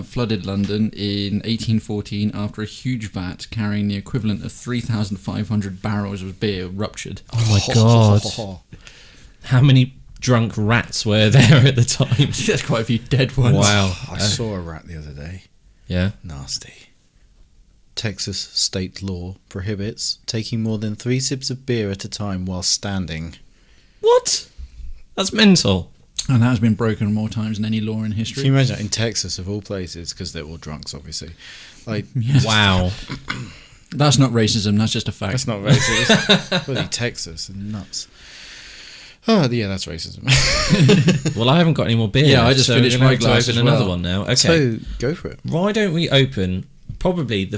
flooded London in 1814 after a huge vat carrying the equivalent of 3,500 barrels of beer ruptured. Oh my god! How many drunk rats were there at the time? There's quite a few dead ones. Wow. I saw a rat the other day. Yeah. Nasty. Texas state law prohibits taking more than 3 sips of beer at a time while standing. What? That's mental. And that has been broken more times than any law in Can history. you imagine that in Texas, of all places, because they're all drunks, obviously. Like, Yes. Wow. That's not racism, that's just a fact. that's not racist. Bloody Texas and nuts. Oh, yeah, that's racism. Well, I haven't got any more beer. Yeah, left, I just so finished we're gonna my have to glass open as another well. one now. Okay. So, go for it. Why don't we open probably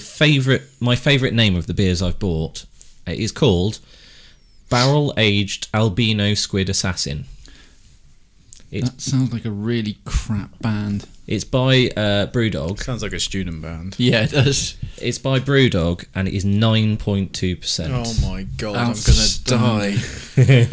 my favourite name of the beers I've bought? It is called barrel-aged albino squid assassin. That sounds like a really crap band. It's by Brewdog. Sounds like a student band. Yeah, it does. It's by Brewdog, and it is 9.2%. Oh my god, Outstanding. I'm gonna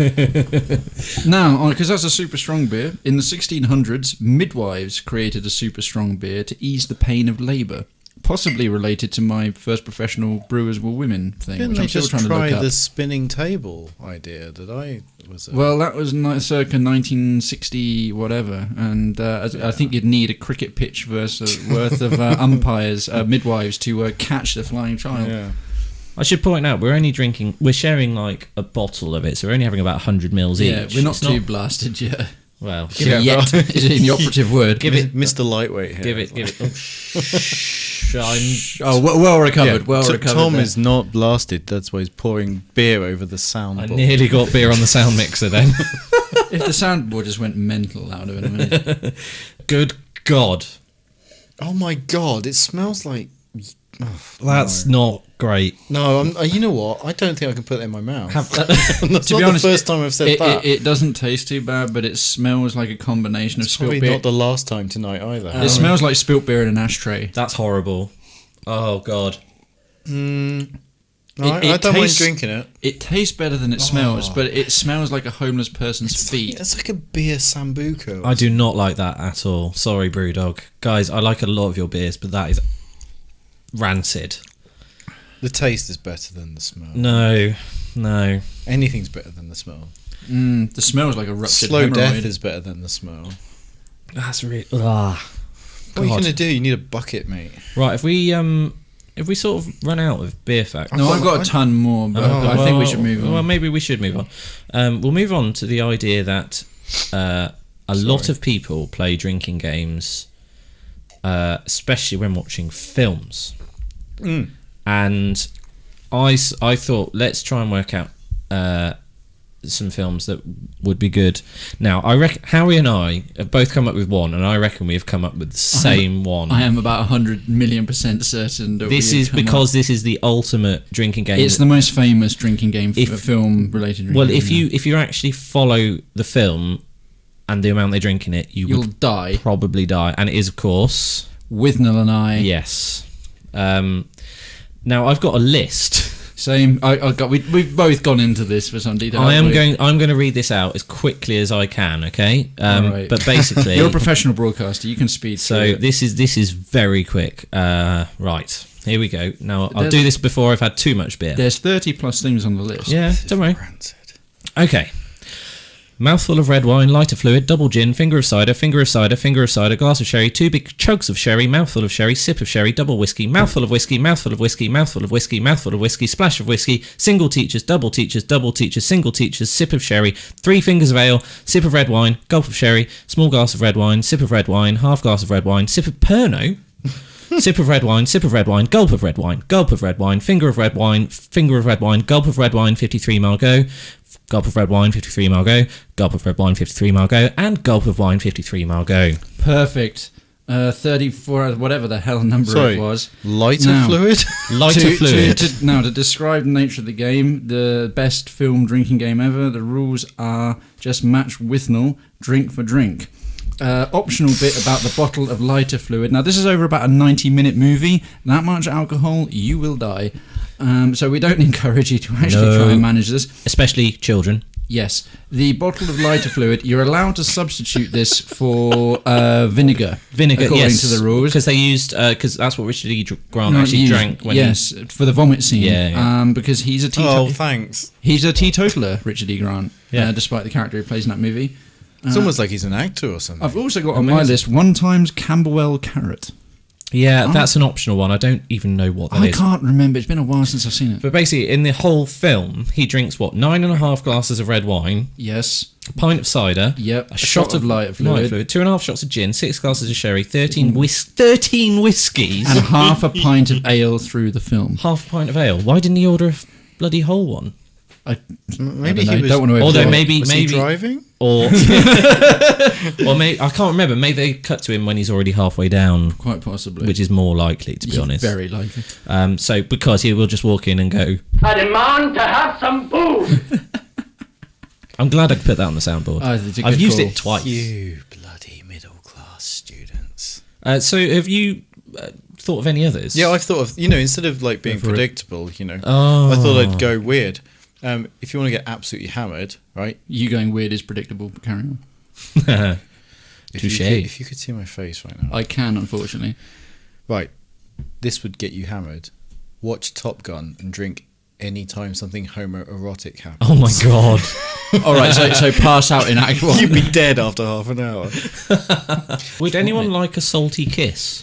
die. Now, because that's a super strong beer, in the 1600s, midwives created a super strong beer to ease the pain of labour. Possibly related to my first professional brewers were women thing, Didn't which they I'm still just trying to try look up. the spinning table idea that I was? Well, that was circa 1960 whatever, and I think you'd need a cricket pitch worth of umpires, midwives to catch the flying child. Yeah. I should point out, we're sharing like a bottle of it, so we're only having about 100 mils Yeah, each. we're not It's too blasted yet. Well, Yet is the operative word. Give it, Mr. Lightweight here. give it. Oh, shh, well recovered. Well recovered. Tom there. is not blasted. That's why he's pouring beer over the soundboard. I nearly got beer on the sound mixer then. If the soundboard just went mental out of it in a minute. Good God. Oh my god! It smells like. That's not great. No, you know what? I don't think I can put that in my mouth. That's To not be honest, the first time I've said that. It doesn't taste too bad, but it smells like a combination of It's spilt probably beer. not the last time tonight either. It smells like spilt beer in an ashtray. That's horrible. Oh, God. I It don't mind tastes- drinking it. It tastes better than it smells, but it smells like a homeless person's feet. It's like a beer sambuca. I do not like that at all. Sorry, Brewdog. Guys, I like a lot of your beers, but that is rancid. The taste is better than the smell. No. Anything's better than the smell. The smell's like a ruptured Slow hemorrhoid. death is better than the smell. That's really... What are you God. going to do? You need a bucket, mate. Right, if we sort of run out of beer facts... No, I've got a ton more, but I think we should move on. Well, maybe we should move on. We'll move on to the idea that a lot of people play drinking games, especially when watching films. And I thought, let's try and work out some films that would be good. Now, I reckon Harry and I have both come up with one, and I reckon we have come up with the same one. I am about 100,000,000% certain that This is because this is the ultimate drinking game. it's the most famous drinking game, film related. Well, if you actually follow the film and the amount they drink in it, you'll would die. Probably die, and it is, of course, Withnell and I. yes. Now I've got a list. Same. We've both gone into this for some detail. I'm going to read this out as quickly as I can. Okay. Right. But basically, You're a professional broadcaster. You can speed. so through it. this is very quick. Right. Here we go. Now I'll do this before I've had too much beer. There's 30 plus things on the list. Yeah. Don't worry. Rancid. Okay. Mouthful of red wine, lighter fluid, double gin, finger of cider, glass of sherry, 2 big chugs of sherry, mouthful of sherry, sip of sherry, double whiskey, mouthful of whiskey, mouthful of whiskey, mouthful of whiskey, mouthful of whiskey, splash of whiskey, single teachers, double teachers, single teachers, sip of sherry, 3 fingers of ale, sip of red wine, gulp of sherry, small glass of red wine, sip of red wine, half glass of red wine, sip of Pernod, sip of red wine, gulp of red wine, finger of red wine, gulp of red wine, 53 Margot, gulp of red wine, 53 Margot, gulp of red wine, 53 Margot, and gulp of wine, 53 Margot. Perfect. 34, whatever the hell number it was. Lighter Now- fluid? Lighter fluid. To describe the nature of the game, the best film drinking game ever, the rules are just match Withnell, drink for drink. Optional bit about the bottle of lighter fluid. Now, this is over about a 90-minute movie. That much alcohol, you will die. So we don't encourage you to actually try and manage this. Especially children. Yes. The bottle of lighter fluid, you're allowed to substitute this for vinegar. Vinegar, according yes. to the rules. Because they used, because that's what Richard E. Grant Not actually used- drank when yes, for the vomit scene. Yeah. Because he's a Oh, thanks. he's a teetotaler, Richard E. Grant. Yeah. Despite the character he plays in that movie. It's almost like he's an actor or something. I've also got on my list 1 times Camberwell carrot. Yeah, that's an optional one. I don't even know what that I is. can't remember. It's been a while since I've seen it. But basically, in the whole film, he drinks, 9.5 glasses of red wine, Yes. a pint of cider, Yep. a shot of lighter fluid. 2.5 shots of gin, 6 glasses of sherry, 13 whiskies, And half a pint of ale through the film. half a pint of ale. Why didn't he order a bloody whole one? Maybe I he was. don't want to Although overdo it. maybe Was he driving? or maybe I can't remember. Maybe they cut to him when he's already halfway down, Quite possibly. which is more likely, to be honest. Very likely. So because he will just walk in and go, I demand to have some booze. I'm glad I could put that on the soundboard. Oh, it's a I've good used call. it twice. You bloody middle-class students. So have you thought of any others? Yeah, I've thought of, instead of like being Go for it. predictable, Oh. I thought I'd go weird. If you want to get absolutely hammered, right? You going weird is predictable, but carry on. Touche. If you could see my face right now. I can, unfortunately. Right. This would get you hammered. Watch Top Gun and drink anytime something homoerotic happens. Oh my god. All right, so pass out in Act 1. You'd be dead after half an hour. Would anyone like a salty kiss?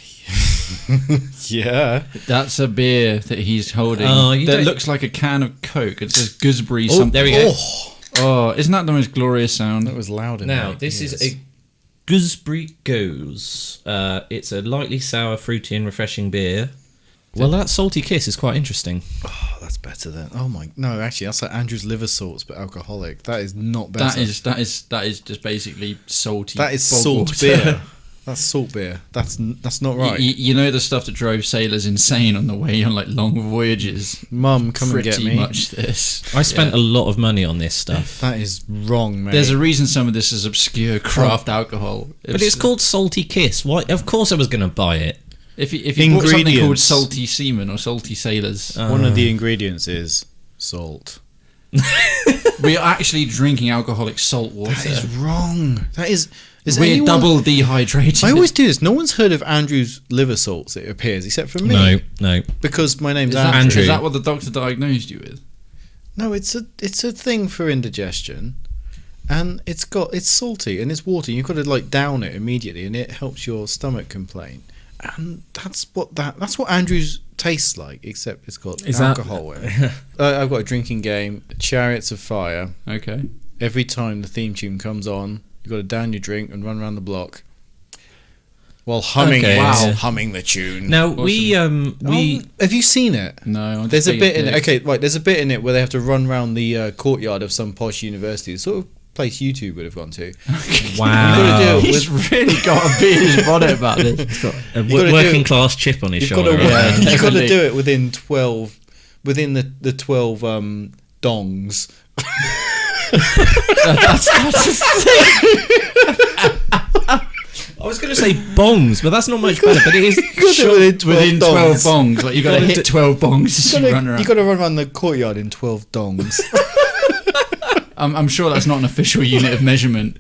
Yeah. That's a beer that he's holding Oh, you that don't- looks like a can of Coke. It says gooseberry Oh, something. there we go. Oh, isn't that the most glorious sound? That was loud in Now, my this ears. is a gooseberry goes. It's a lightly sour, fruity and refreshing beer. Well, that salty kiss is quite interesting. Oh, that's better than... Oh my... No, actually, that's like Andrew's liver salts, but alcoholic. That is not better. That is just basically salty. That is bog salt water. beer. That's salt beer. That's not right. You know the stuff that drove sailors insane on the way on like long voyages. Mum, come and get Pretty me. much this. I spent a lot of money on this stuff. That is wrong, mate. There's a reason some of this is obscure craft alcohol. But it's called salty kiss. Why? Of course I was going to buy it. If you bought something called Ingredients. salty seamen or salty sailors, One of the ingredients is salt. we are actually drinking alcoholic salt water. That is wrong. That is... We're anyone- double dehydrated. I always do this. No one's heard of Andrew's liver salts, it appears, except for me. No. Because my name's Is that, Andrew. is that what the doctor diagnosed you with? No, it's a thing for indigestion, and it's salty and it's water. You've got to like down it immediately, and it helps your stomach complain. And that's what Andrew's tastes like, except it's got Is that- alcohol in it. I've got a drinking game, Chariots of Fire. Okay. Every time the theme tune comes on, you've got to down your drink and run around the block while humming. Okay. Wow, Yeah. humming the tune. Now we Have you seen it? No. There's a bit in it. Okay, right. There's a bit in it where they have to run around the courtyard of some posh university, the sort of place you two would have gone to. wow. You've got to do it He's really got a bit in his bonnet about this. He's got a gotta do working it- class chip on his You've got shoulder. to, right? you've got to definitely. do it within the 12 dongs. That's a thing. I was going to say bongs, but that's not much better. But it is Within 12 dongs. bongs. Like, you got to hit 12 bongs to run around. You've got to run around the courtyard in 12 dongs. I'm sure that's not an official unit of measurement.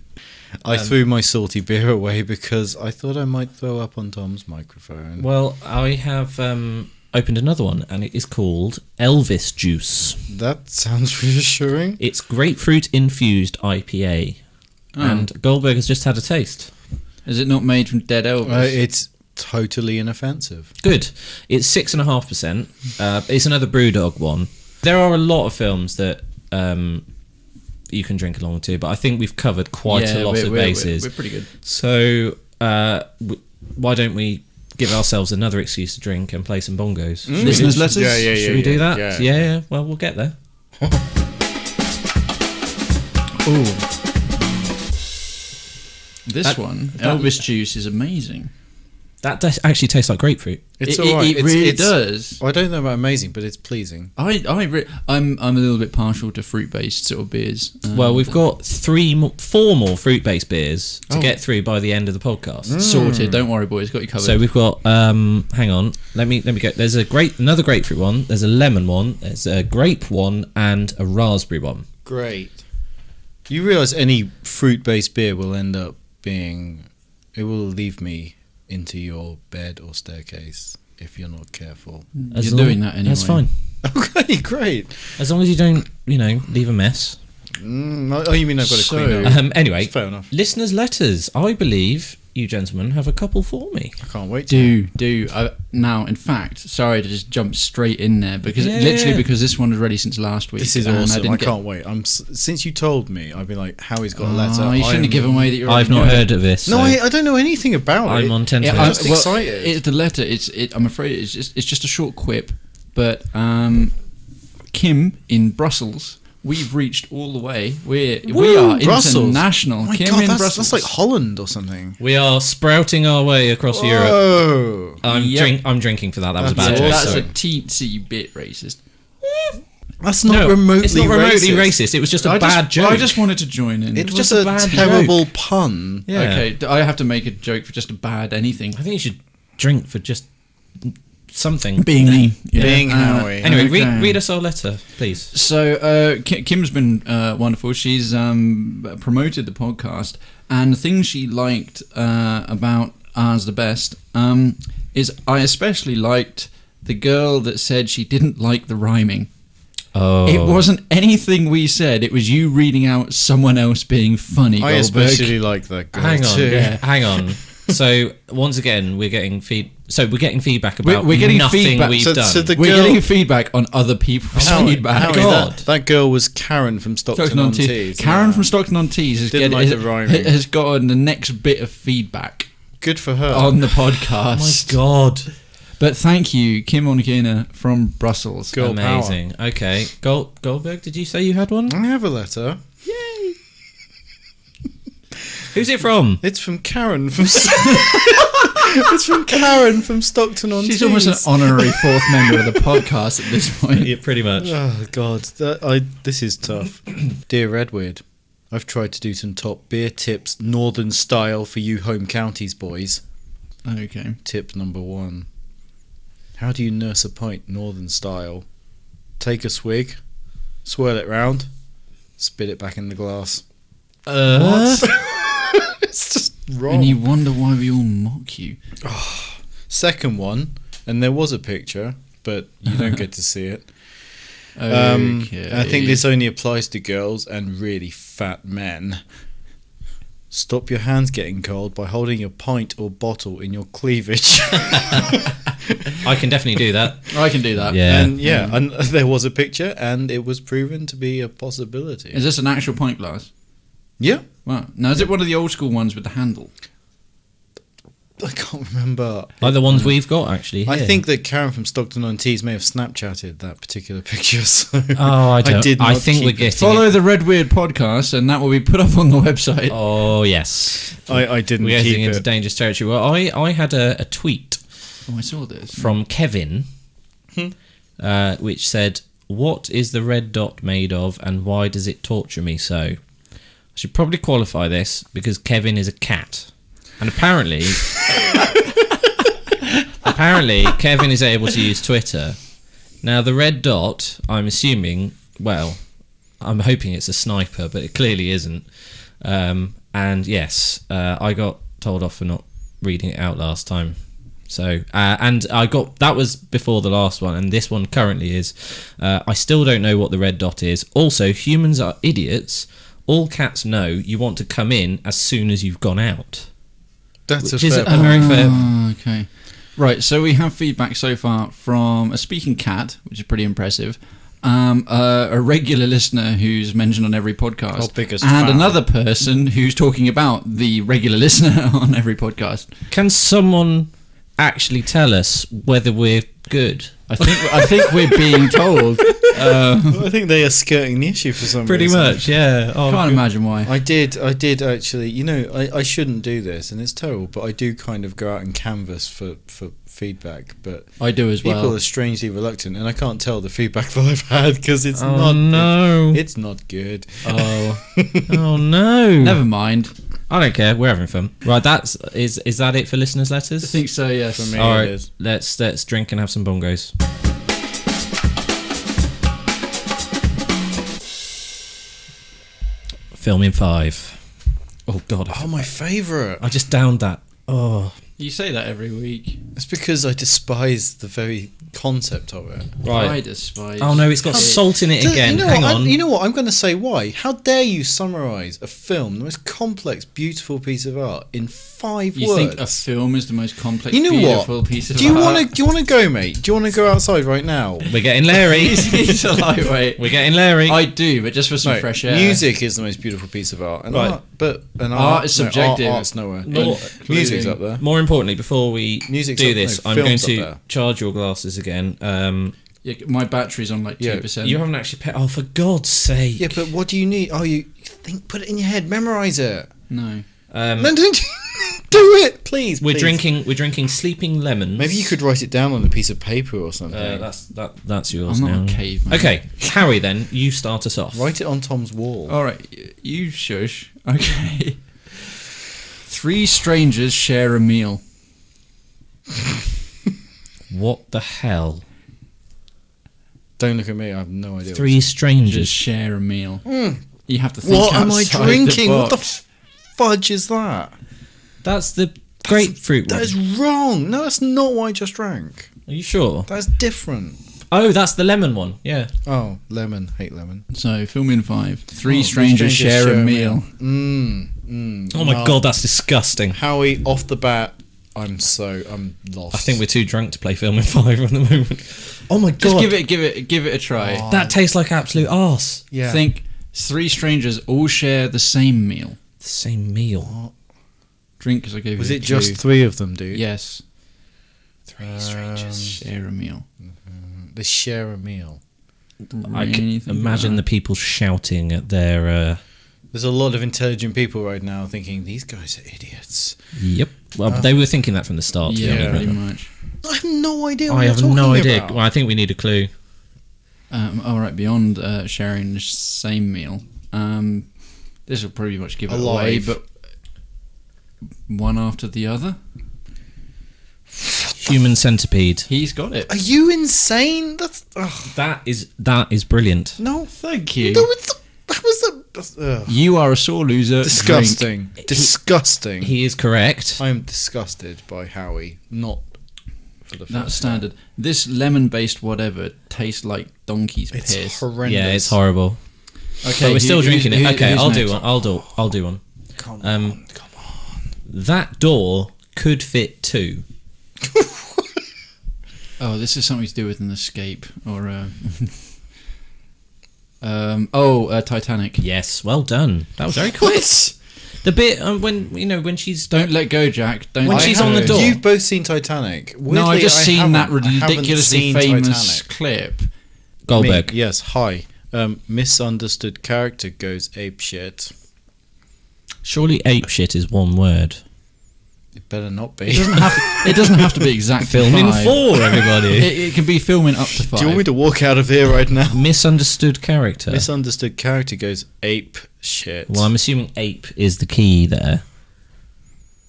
I threw my salty beer away because I thought I might throw up on Tom's microphone. Well, I have opened another one, and it is called Elvis Juice. That sounds reassuring. It's grapefruit infused IPA, and Goldberg has just had a taste. Is it not made from dead Elvis? It's totally inoffensive. Good. It's 6.5%. It's another BrewDog one. There are a lot of films that you can drink along to, but I think we've covered quite a lot of bases. We're pretty good. So why don't we give ourselves another excuse to drink and play some bongos? Listeners' letters? Yeah. Should we do that? Yeah. Well, we'll get there. Ooh. This That- one, that- Elvis Juice, is amazing. That actually tastes like grapefruit. It's It alright. really does. I don't know about amazing, but it's pleasing. I'm a little bit partial to fruit-based sort of beers. Well, we've got 4 more fruit-based beers to get through by the end of the podcast. sorted. Don't worry, boys. Got you covered. So we've got. Hang on. Let me go. There's another grapefruit one. There's a lemon one. There's a grape one and a raspberry one. Great. You realise any fruit-based beer will end up being... It will leave me into your bed or staircase if you're not careful. You're doing that anyway. That's fine. Okay, great. As long as you don't, leave a mess. Oh, you mean I've got to clean up? Anyway, Fair enough. listeners' letters. I believe you gentlemen have a couple for me. I can't wait to. Do. Now, in fact, sorry to just jump straight in there because Yeah. because this one was ready since last week. This is and awesome. I didn't can't wait. Since you told me, I've been like, Howie's got a letter. Oh, you shouldn't have given away that you're. I've already not know heard of this. No, so I don't know anything about it. I'm on 10 Yeah, to I'm it. just excited. It's the letter. I'm afraid it's just a short quip, but Kim in Brussels. We've reached all the way. We are Brussels. international. Oh my Kim God, in that's Brussels. like Holland or something. We are sprouting our way across Europe. Oh, I'm Yep. I'm drinking for that. That was a bad That's joke. That's sorry. a teensy bit racist. That's not remotely it's not remotely racist. racist. It was just a bad joke. I just wanted to join in. It's just just a bad a terrible pun. Yeah. Okay, I have to make a joke for just a bad anything. I think you should drink for just something. Being me. Yeah. Being Howie. Anyway, Okay. read us our letter, please. So Kim's been wonderful. She's promoted the podcast, and the thing she liked about Ours the Best is I especially liked the girl that said she didn't like the rhyming. Oh. It wasn't anything we said. It was you reading out someone else being funny. I Goldberg. especially like that girl Hang on, too. hang on. So once again, we're getting feedback about We're getting nothing feedback. we've So- done. so the We're girl- getting feedback on other people's Howie, feedback. Howie, God. that girl was Karen from Stockton-on-Tees. Karen Yeah. from Stockton-on-Tees has, Didn't like the rhyming. has gotten the next bit of feedback Good for her. on the Oh my podcast. God. But thank you, Kim Onigina from Brussels. Girl Amazing. Okay. Goldberg, did you say you had one? I have a letter. Who's it from? It's from Karen from. It's from Karen from Stockton-on-Tees. She's almost an honorary fourth member of the podcast at this point. Yeah, pretty much. Oh God, this is tough. Dear RedWeird, I've tried to do some top beer tips, northern style for you home counties boys. Okay. Tip number 1: how do you nurse a pint northern style? Take a swig, swirl it round, spit it back in the glass. It's just wrong. And you wonder why we all mock you. Second one, and there was a picture, but you don't get to see it. Okay. I think this only applies to girls and really fat men. Stop your hands getting cold by holding a pint or bottle in your cleavage. I can definitely do that. I can do that. Yeah. And there was a picture, and it was proven to be a possibility. Is this an actual pint glass? Yeah, Wow. Now, is it one of the old school ones with the handle? I can't remember. Like the ones we've got, actually. Here. I think that Karen from Stockton-on-Tees may have Snapchatted that particular picture. So Oh, I don't. did I not think keep we're it. getting. Follow the RedWeird podcast, and that will be put up on the website. Oh yes. I didn't We're keep getting into it. dangerous territory. Well, I had a tweet Oh, I saw this. from Kevin, which said, "What is the red dot made of, and why does it torture me so?" I should probably qualify this because Kevin is a cat, and apparently Kevin is able to use Twitter. Now the red dot, I'm assuming, well, I'm hoping it's a sniper, but it clearly isn't. And yes, I got told off for not reading it out last time. So, and that was before the last one, and this one currently is. I still don't know what the red dot is. Also, humans are idiots. All cats know you want to come in as soon as you've gone out. That's Which a is fair a point. very fair. Okay. Right, so we have feedback so far from a speaking cat, which is pretty impressive, a regular listener who's mentioned on every podcast, Our biggest and fan. another person who's talking about the regular listener on every podcast. Can someone actually tell us whether we're good? I think we're being told. I think they are skirting the issue for some Pretty reason. much, yeah. Oh, Can't imagine why. I did actually. You know, I shouldn't do this, and it's terrible, but I do kind of go out and canvass for feedback. But I do as people well. are strangely reluctant, and I can't tell the feedback that I've had because it's Oh, not. no. It's not good. Oh, Oh no! never mind. I don't care. We're having fun. Right, is that it for listeners' letters? I think so. Yes. For me, All it right, is. let's drink and have some bongos. Film in 5. Oh God! Oh, my favourite. I just downed that. Oh, You say that every week. It's because I despise the very concept of it. right. I despise. Oh no, it's got salt in it again. You know Hang what? on. You know what? I'm going to say why. How dare you summarise a film, the most complex, beautiful piece of art, in 5 You words? think a film is the most complex, You know beautiful what? piece of Do you art? want to go, mate? Do you want to go outside right now? We're getting Larry. He's a lightweight. We're getting Larry. I do, but just for some Right, fresh air. music is the most beautiful piece of art, and Right. Art is subjective. art's nowhere. More- Music's up there. More importantly, before we Music's do up- this, no, I'm going film's up to there. charge your glasses again. Yeah, my battery's on like Yeah, 2%. You haven't actually. Oh, for God's sake! Yeah, but what do you need? Oh, you think? Put it in your head. Memorize it. No. No, don't. Do it, please. We're please. drinking sleeping lemons. Maybe you could write it down on a piece of paper or something. That's yours I'm not now. a caveman. Okay, Harry, then you start us off. Write it on Tom's wall. All right, you shush. Okay. 3 strangers share a meal. What the hell? Don't look at me. I have no idea. 3 strangers. Just share a meal. You have to think What am I outside drinking? the What the box. fudge is that? That's the grapefruit That one. is wrong. No, that's not what I just drank. Are you sure? That's different. Oh, that's the lemon one. Yeah. Oh, lemon. Hate lemon. So, film in 5. 3 Oh, strangers share a meal. Oh my god, that's disgusting. Howie, off the bat, I'm lost. I think we're too drunk to play film in 5 at the moment. Oh my god. Just give it a try. That tastes like absolute arse. Yeah. Think 3 strangers all share the same meal. The same meal. Drink as I gave Was you it a clue. just 3 of them, dude? Yes. 3 strangers. Share a meal. They share a meal. I can Really think imagine the about people shouting at their... There's a lot of intelligent people right now thinking, these guys are idiots. Yep. Well, they were thinking that from the start. to be Yeah, honest. pretty much. I have no idea what I you're have talking no idea. about. Well, I think we need a clue. All right, beyond sharing the same meal, this will pretty much give it away, Alive. but one after the other. Human centipede. He's got it. Are you insane? That's... That is brilliant. No. Thank you. No, that was a... You are a sore loser. Disgusting. Disgusting. He is correct. I am disgusted by Howie. Not for the first That's standard. This lemon-based whatever tastes like donkey's It's piss. horrendous. Yeah, it's horrible. Okay, But we're still drinking it. Okay, who's I'll do next? one. I'll do one. Come Um, on. Come on. That door could fit 2. Oh, this is something to do with an escape or Titanic. Yes, well done. That was very quick. What? The bit when she's Don't let go, Jack. Don't. When let she's go. on the door. You've both seen Titanic. No, I've just seen that ridiculously ridiculously famous clip. Goldberg. Yes, hi. Misunderstood character goes apeshit. Surely ape shit is one word. It better not be. It doesn't have to be exact. Film in 5. 4, everybody. It can be filming up to 5. Do you want me to walk out of here right now? Misunderstood character. Misunderstood character goes ape shit. Well, I'm assuming ape is the key there.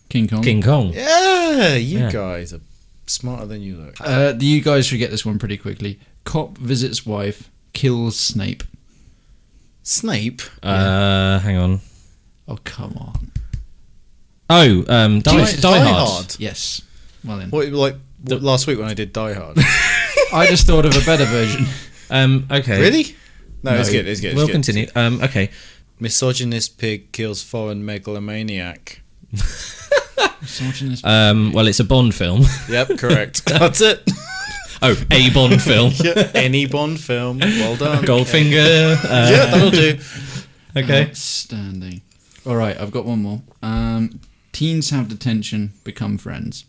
King Kong. King Kong. Yeah, you Yeah. guys are smarter than you look. You guys should get this one pretty quickly. Cop visits wife, kills Snape. Snape? Hang on. Oh, come on. Oh, Die Hard. Yes. Well then. What, last week when I did Die Hard. I just thought of a better version. Okay. Really? No, it's No. good. It's good. We'll it's good. continue. Okay. Misogynist pig kills foreign megalomaniac. Well, it's a Bond film. Yep, correct. That's it. Oh, a Bond film. Yeah, any Bond film. Well done. Goldfinger. Yeah, that'll do. Okay. Outstanding. All right, I've got one more. Teens have detention, become friends.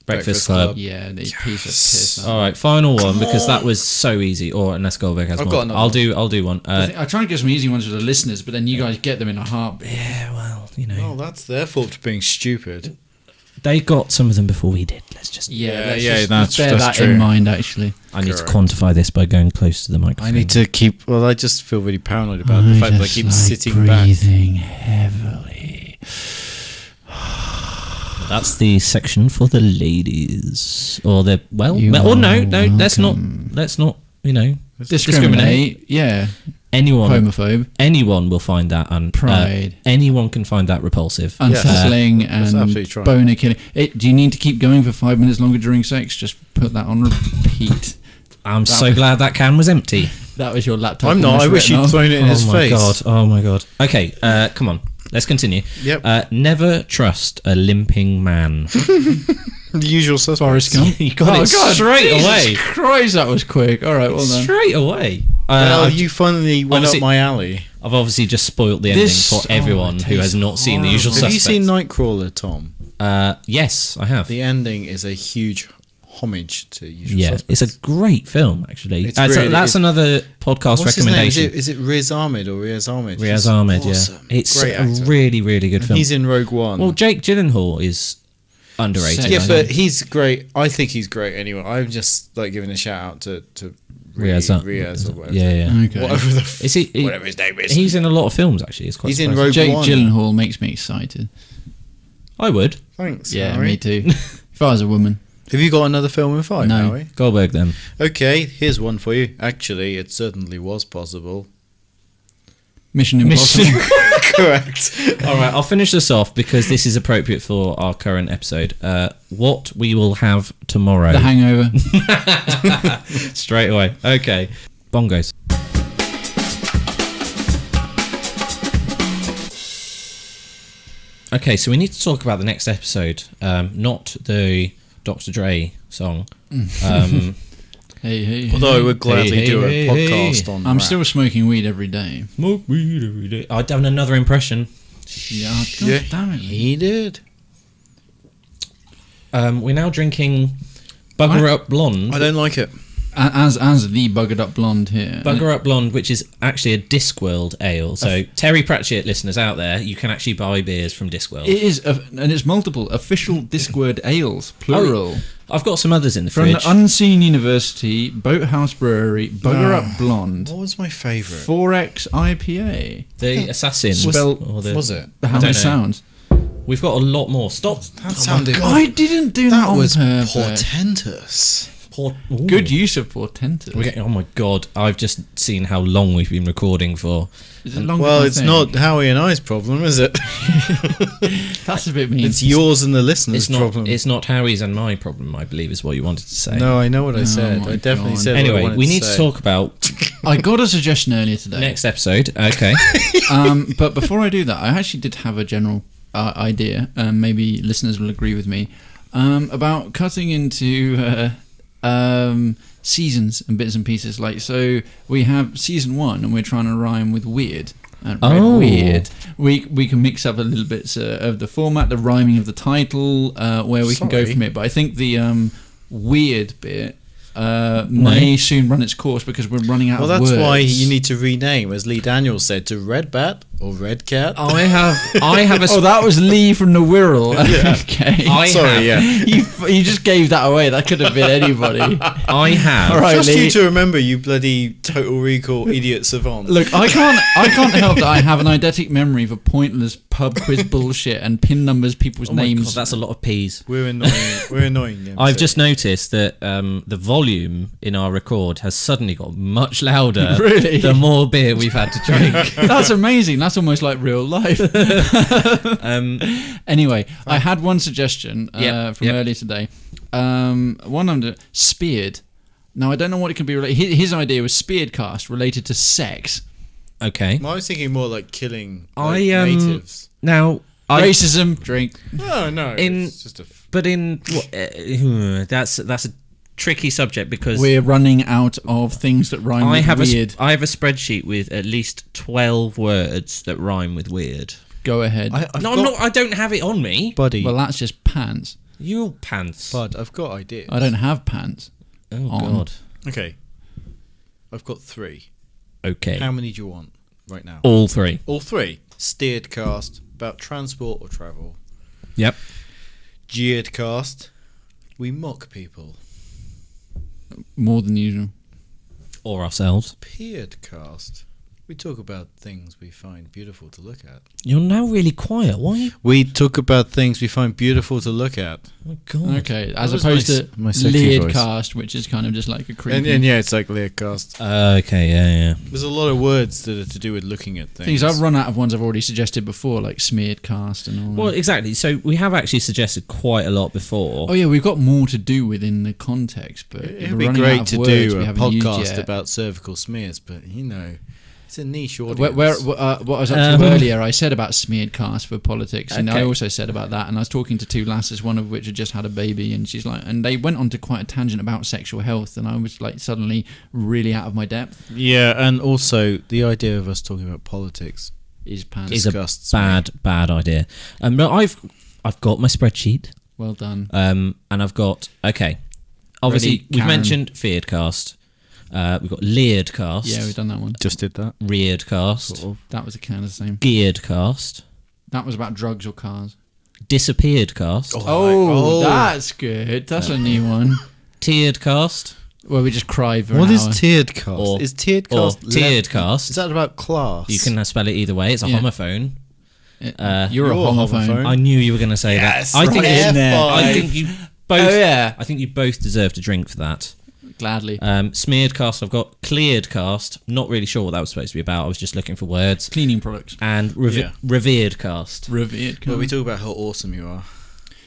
Breakfast Club. Yeah, they piece of piss. All right, final one because that was so easy. Or unless Goldberg has I've more. got another I'll do one. I try and get some easy ones for the listeners, but then you guys get them in a heartbeat. Yeah, well, Oh, that's their fault for being stupid. they got some of them before we did. Let's just. Let's yeah, just that's bear that true. in mind, actually. I need to Correct. quantify this by going close to the microphone. I need to keep. Well, I just feel really paranoid about the fact that I keep sitting back. breathing heavily. That's the section for the ladies, or the You or no, are let's not. Discriminate. Yeah. Anyone, Homophobe. anyone will find that Pride. anyone can find that repulsive. Unsettling That's and absolutely true. boner killing. Do you need to keep going for 5 minutes longer during sex? Just put that on repeat. I'm so glad that can was empty. That was your laptop. I'm not. I wish you'd thrown it in his face. Oh my god. Okay, come on. Let's continue. Yep. Never trust a limping man. The usual suspects. Forrest Gump. You got it straight Jesus away. Christ, that was quick. All right, well done. Straight away. Well, you finally went up obviously- my alley. I've obviously just spoilt the ending This- for everyone it who has tastes not seen The Usual Have Suspects. you seen Nightcrawler, Tom? Yes, I have. The ending is a huge homage to Usual Yeah, Suspects. it's a great film, actually. It's So really- that's another podcast What's his name? recommendation. Is it Riz Ahmed or Riaz Ahmed? Riaz He's Ahmed, awesome. yeah. It's Great a actor. really, really good And film. he's in Rogue One. Well, Jake Gyllenhaal is underrated. Yeah, yeah, I but think. he's great. I think he's great anyway. I'm just like giving a shout out to Riaz or whatever. Yeah. Okay. Whatever the Is he, whatever his name is. He's in a lot of films, actually. It's quite He's in surprising. Rogue Jake One. Gyllenhaal makes me excited. I would. Thanks. Yeah, Harry. me too. If I was a woman. Have you got another film in 5, No. Harry? Goldberg, then. Okay, here's one for you. Actually, it certainly was possible. Mission Impossible. Correct. All right, I'll finish this off because this is appropriate for our current episode. What we will have tomorrow. The Hangover. Straight away. Okay. Bongos. Okay, so we need to talk about the next episode, not the Dr. Dre song. Hey. Although I would gladly Hey, do a hey, podcast hey. on I'm rap. still smoking weed every day. Smoke weed every day. I've done another impression. Yeah, God Yeah, damn it. he did. We're now drinking Bugger Up Blonde. I don't like it. As the buggered up blonde here. Bugger Up Blonde, which is actually a Discworld ale. So, Terry Pratchett listeners out there, you can actually buy beers from Discworld. It is, and it's multiple official Discword ales, plural. I've got some others in the From fridge. the Unseen University, Boathouse Brewery, Bugger Up Blonde, What was my favourite? 4X IPA. the Assassin. Spelled- or the- Was it? How don't many know. sounds? We've got a lot more. Stop. That sounded. I didn't do that, that on was purpose. portentous. Good use of portentous. Oh my god! I've just seen how long we've been recording for. Is it longer Well, than I it's think? not Howie and I's problem, is it? That's a bit mean. It's yours and the listeners' It's not. problem. It's not Harry's and my problem. I believe is what you wanted to say. No, I know what I Oh said. my I definitely God. said. what I Anyway, wanted we to need to say. talk about I got a suggestion earlier today. next episode. Okay. But before I do that, I actually did have a general idea. Maybe listeners will agree with me about cutting into seasons and bits and pieces. Like, so we have season 1, and we're trying to rhyme with weird. Oh. Weird. We can mix up a little bit of the format, the rhyming of the title, where we can go Sorry. from it. But I think the weird bit may soon run its course because we're running out Well, of that's words. why you need to rename, as Lee Daniels said, to Red Bat or Red Cat. I have a. Oh, that was Lee from the Wirral. Okay. Sorry, yeah. You just gave that away. That could have been anybody. I have. All right, Just Lee. you to remember, you bloody Total Recall idiot savant. Look, I can't help that I have an eidetic memory of a pointless pub quiz bullshit and pin numbers people's Oh my names. God, that's a lot of peas. We're annoying. We're annoying. Yeah, I've so- just noticed that the volume in our record has suddenly got much louder. Really? The more beer we've had to drink. That's amazing. That's almost like real life. Anyway, I had one suggestion from earlier today. One under speared. Now I don't know what it can be related. His idea was speared cast related to sex. Okay. I was thinking more like killing I, natives. Now, Racism, drink. No, no. in- it's just a. but in that's a tricky subject because We're running out of things that rhyme I with have weird. I have a spreadsheet with at least 12 words that rhyme with weird. Go ahead. I don't have it on me. buddy. Well, that's just pants. You pants. Bud, I've got ideas. I don't have pants. Oh on. God. Okay. I've got 3. Okay. How many do you want right now? All 3. All 3. Steered cast, about transport or travel. Yep. Jeered cast, we mock people. More than usual. Or ourselves. Peered cast, we talk about things we find beautiful to look at. You're now really quiet. Why? We talk about things we find beautiful to look at. Oh God. Okay, as That was opposed my to sexy leered voice. cast, which is kind of just like a creepy. And yeah, it's like Lear cast. Okay. Yeah. There's a lot of words that are to do with looking at things. Things I've run out of ones I've already suggested before, like smeared cast and all Well, that. exactly. So we have actually suggested quite a lot before. Oh yeah, we've got more to do within the context, but It'd we're be running great out to of words do we a haven't used podcast yet. about cervical smears, but you know, it's a niche audience. What I was up to earlier, I said about smeared cast for politics, and I Okay. also said about that. And I was talking to 2 lasses, one of which had just had a baby, and she's like, and they went on to quite a tangent about sexual health, and I was like suddenly really out of my depth. Yeah, and also the idea of us talking about politics Is pants. Is a disgusts me. bad idea. But I've got my spreadsheet. Well done. And I've got obviously, Ready, we've Karen. mentioned BeeredCast. We've got LeeredCast. Yeah, we've done that one. Just did that. RedWeird, Sort of. That was kind of the same. GearedCast, That was about drugs or cars. DisappearedCast, Oh, that's good. That's a new one. TieredCast, Where we just cry for What an is hour. tiered cast? Or- Is tiered or cast TieredCast. Is that about class? You can spell it either way. It's a Yeah. homophone. You're a homophone. homophone. I knew you were going to say Yes, that. I think right in there. I think you both. Oh, yeah. I think you both deserve to drink for that. Gladly. SmearedCast. I've got ClearedCast. Not really sure what that was supposed to be about. I was just looking for words. Cleaning products. And Yeah. ReveredCast. Revered. But we talk about how awesome you are.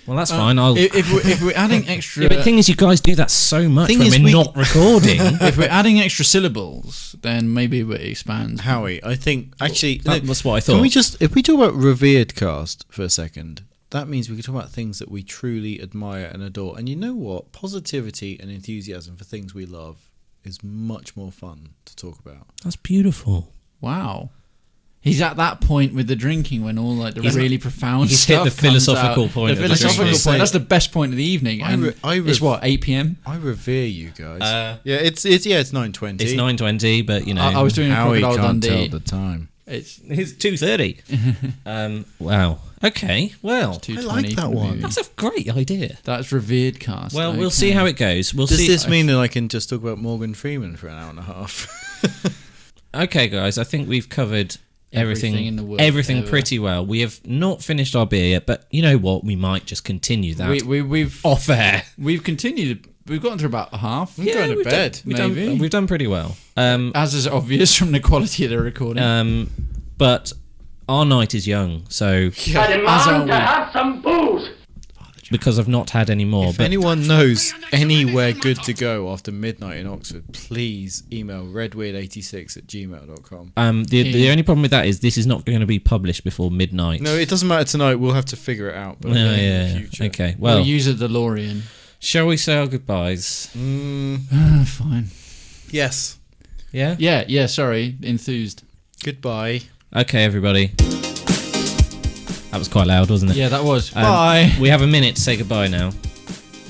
Well, that's fine. I'll. If we're adding extra... Yeah, but the thing is, you guys do that so much Thing when is, we're we- not recording. if we're adding extra syllables, then maybe it expands. Howie, I think actually That's what I thought. Can we just, if we talk about revered cast for a second, that means we can talk about things that we truly admire and adore. And you know what? Positivity and enthusiasm for things we love is much more fun to talk about. That's beautiful. Wow. He's at that point with the drinking when all like the really profound he's hit stuff the philosophical comes out. point The of the philosophical drinking. point. That's the best point of the evening. And it's what, 8 p.m? I revere you guys. Yeah, it's 9:20. It's 9:20, but you know, I was doing a Howie Crocodile can't Dundee. tell the time. It's it's 2:30. Wow. Okay. Well, 2:20 I like that from the one. movie. that's a great idea. That's revered cast. Well, we'll okay. see how it goes. We'll Does see. this mean that I can just talk about Morgan Freeman for an hour and a half? Okay, guys. I think we've covered Everything in the world everything ever. pretty well. We have not finished our beer yet, but you know what? We might just continue that We've off air. we've continued. We've gotten through about half. I'm going to we've bed. done, maybe. we've done pretty well. As is obvious from the quality of the recording. But our night is young, so I As are demand we. to have some booze. because I've not had any more. If But anyone knows anywhere good to go after midnight in Oxford, please email redweird86@gmail.com. the only problem with that is this is not going to be published before midnight. No, it doesn't matter tonight. We'll have to figure it out. But Oh, in yeah. the future. Okay. We'll Well, use a DeLorean. shall we say our goodbyes? Fine. Yes. Yeah. Yeah. Sorry, enthused. Goodbye. Okay, everybody. That was quite loud, wasn't it? Yeah, that was. Um, Bye. We have a minute to say goodbye now.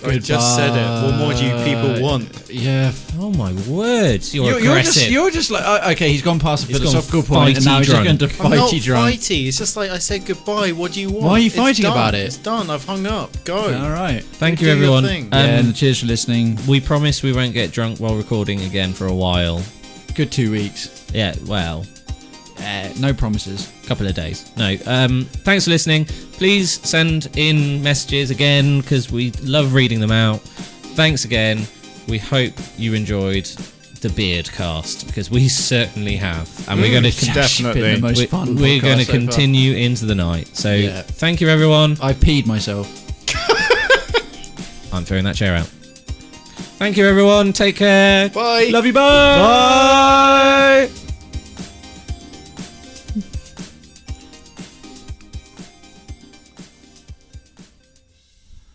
I just said it. What more do you people want? Yeah. Oh my words! You're You're aggressive. just like okay. He's gone past the He's gone philosophical point, and now he's just fighty going to I'm not fighty drunk. fighty. It's just like I said goodbye. What do you want? Why are you It's fighting done. about it? It's done. I've hung up. Go. All right. Thank Do you, your everyone. thing. And cheers for listening. We promise we won't get drunk while recording again for a while. Good 2 weeks. Yeah, well, No promises. a couple of days. No. Thanks for listening. Please send in messages again because we love reading them out. Thanks again. We hope you enjoyed the BeeredCast because we certainly have, and we're going to Definitely. Been the most fun we're going to podcast so far. continue into the night. So Yeah. thank you, everyone. I peed myself. I'm throwing that chair out. Thank you, everyone. Take care. Bye. Love you. Bye. Bye.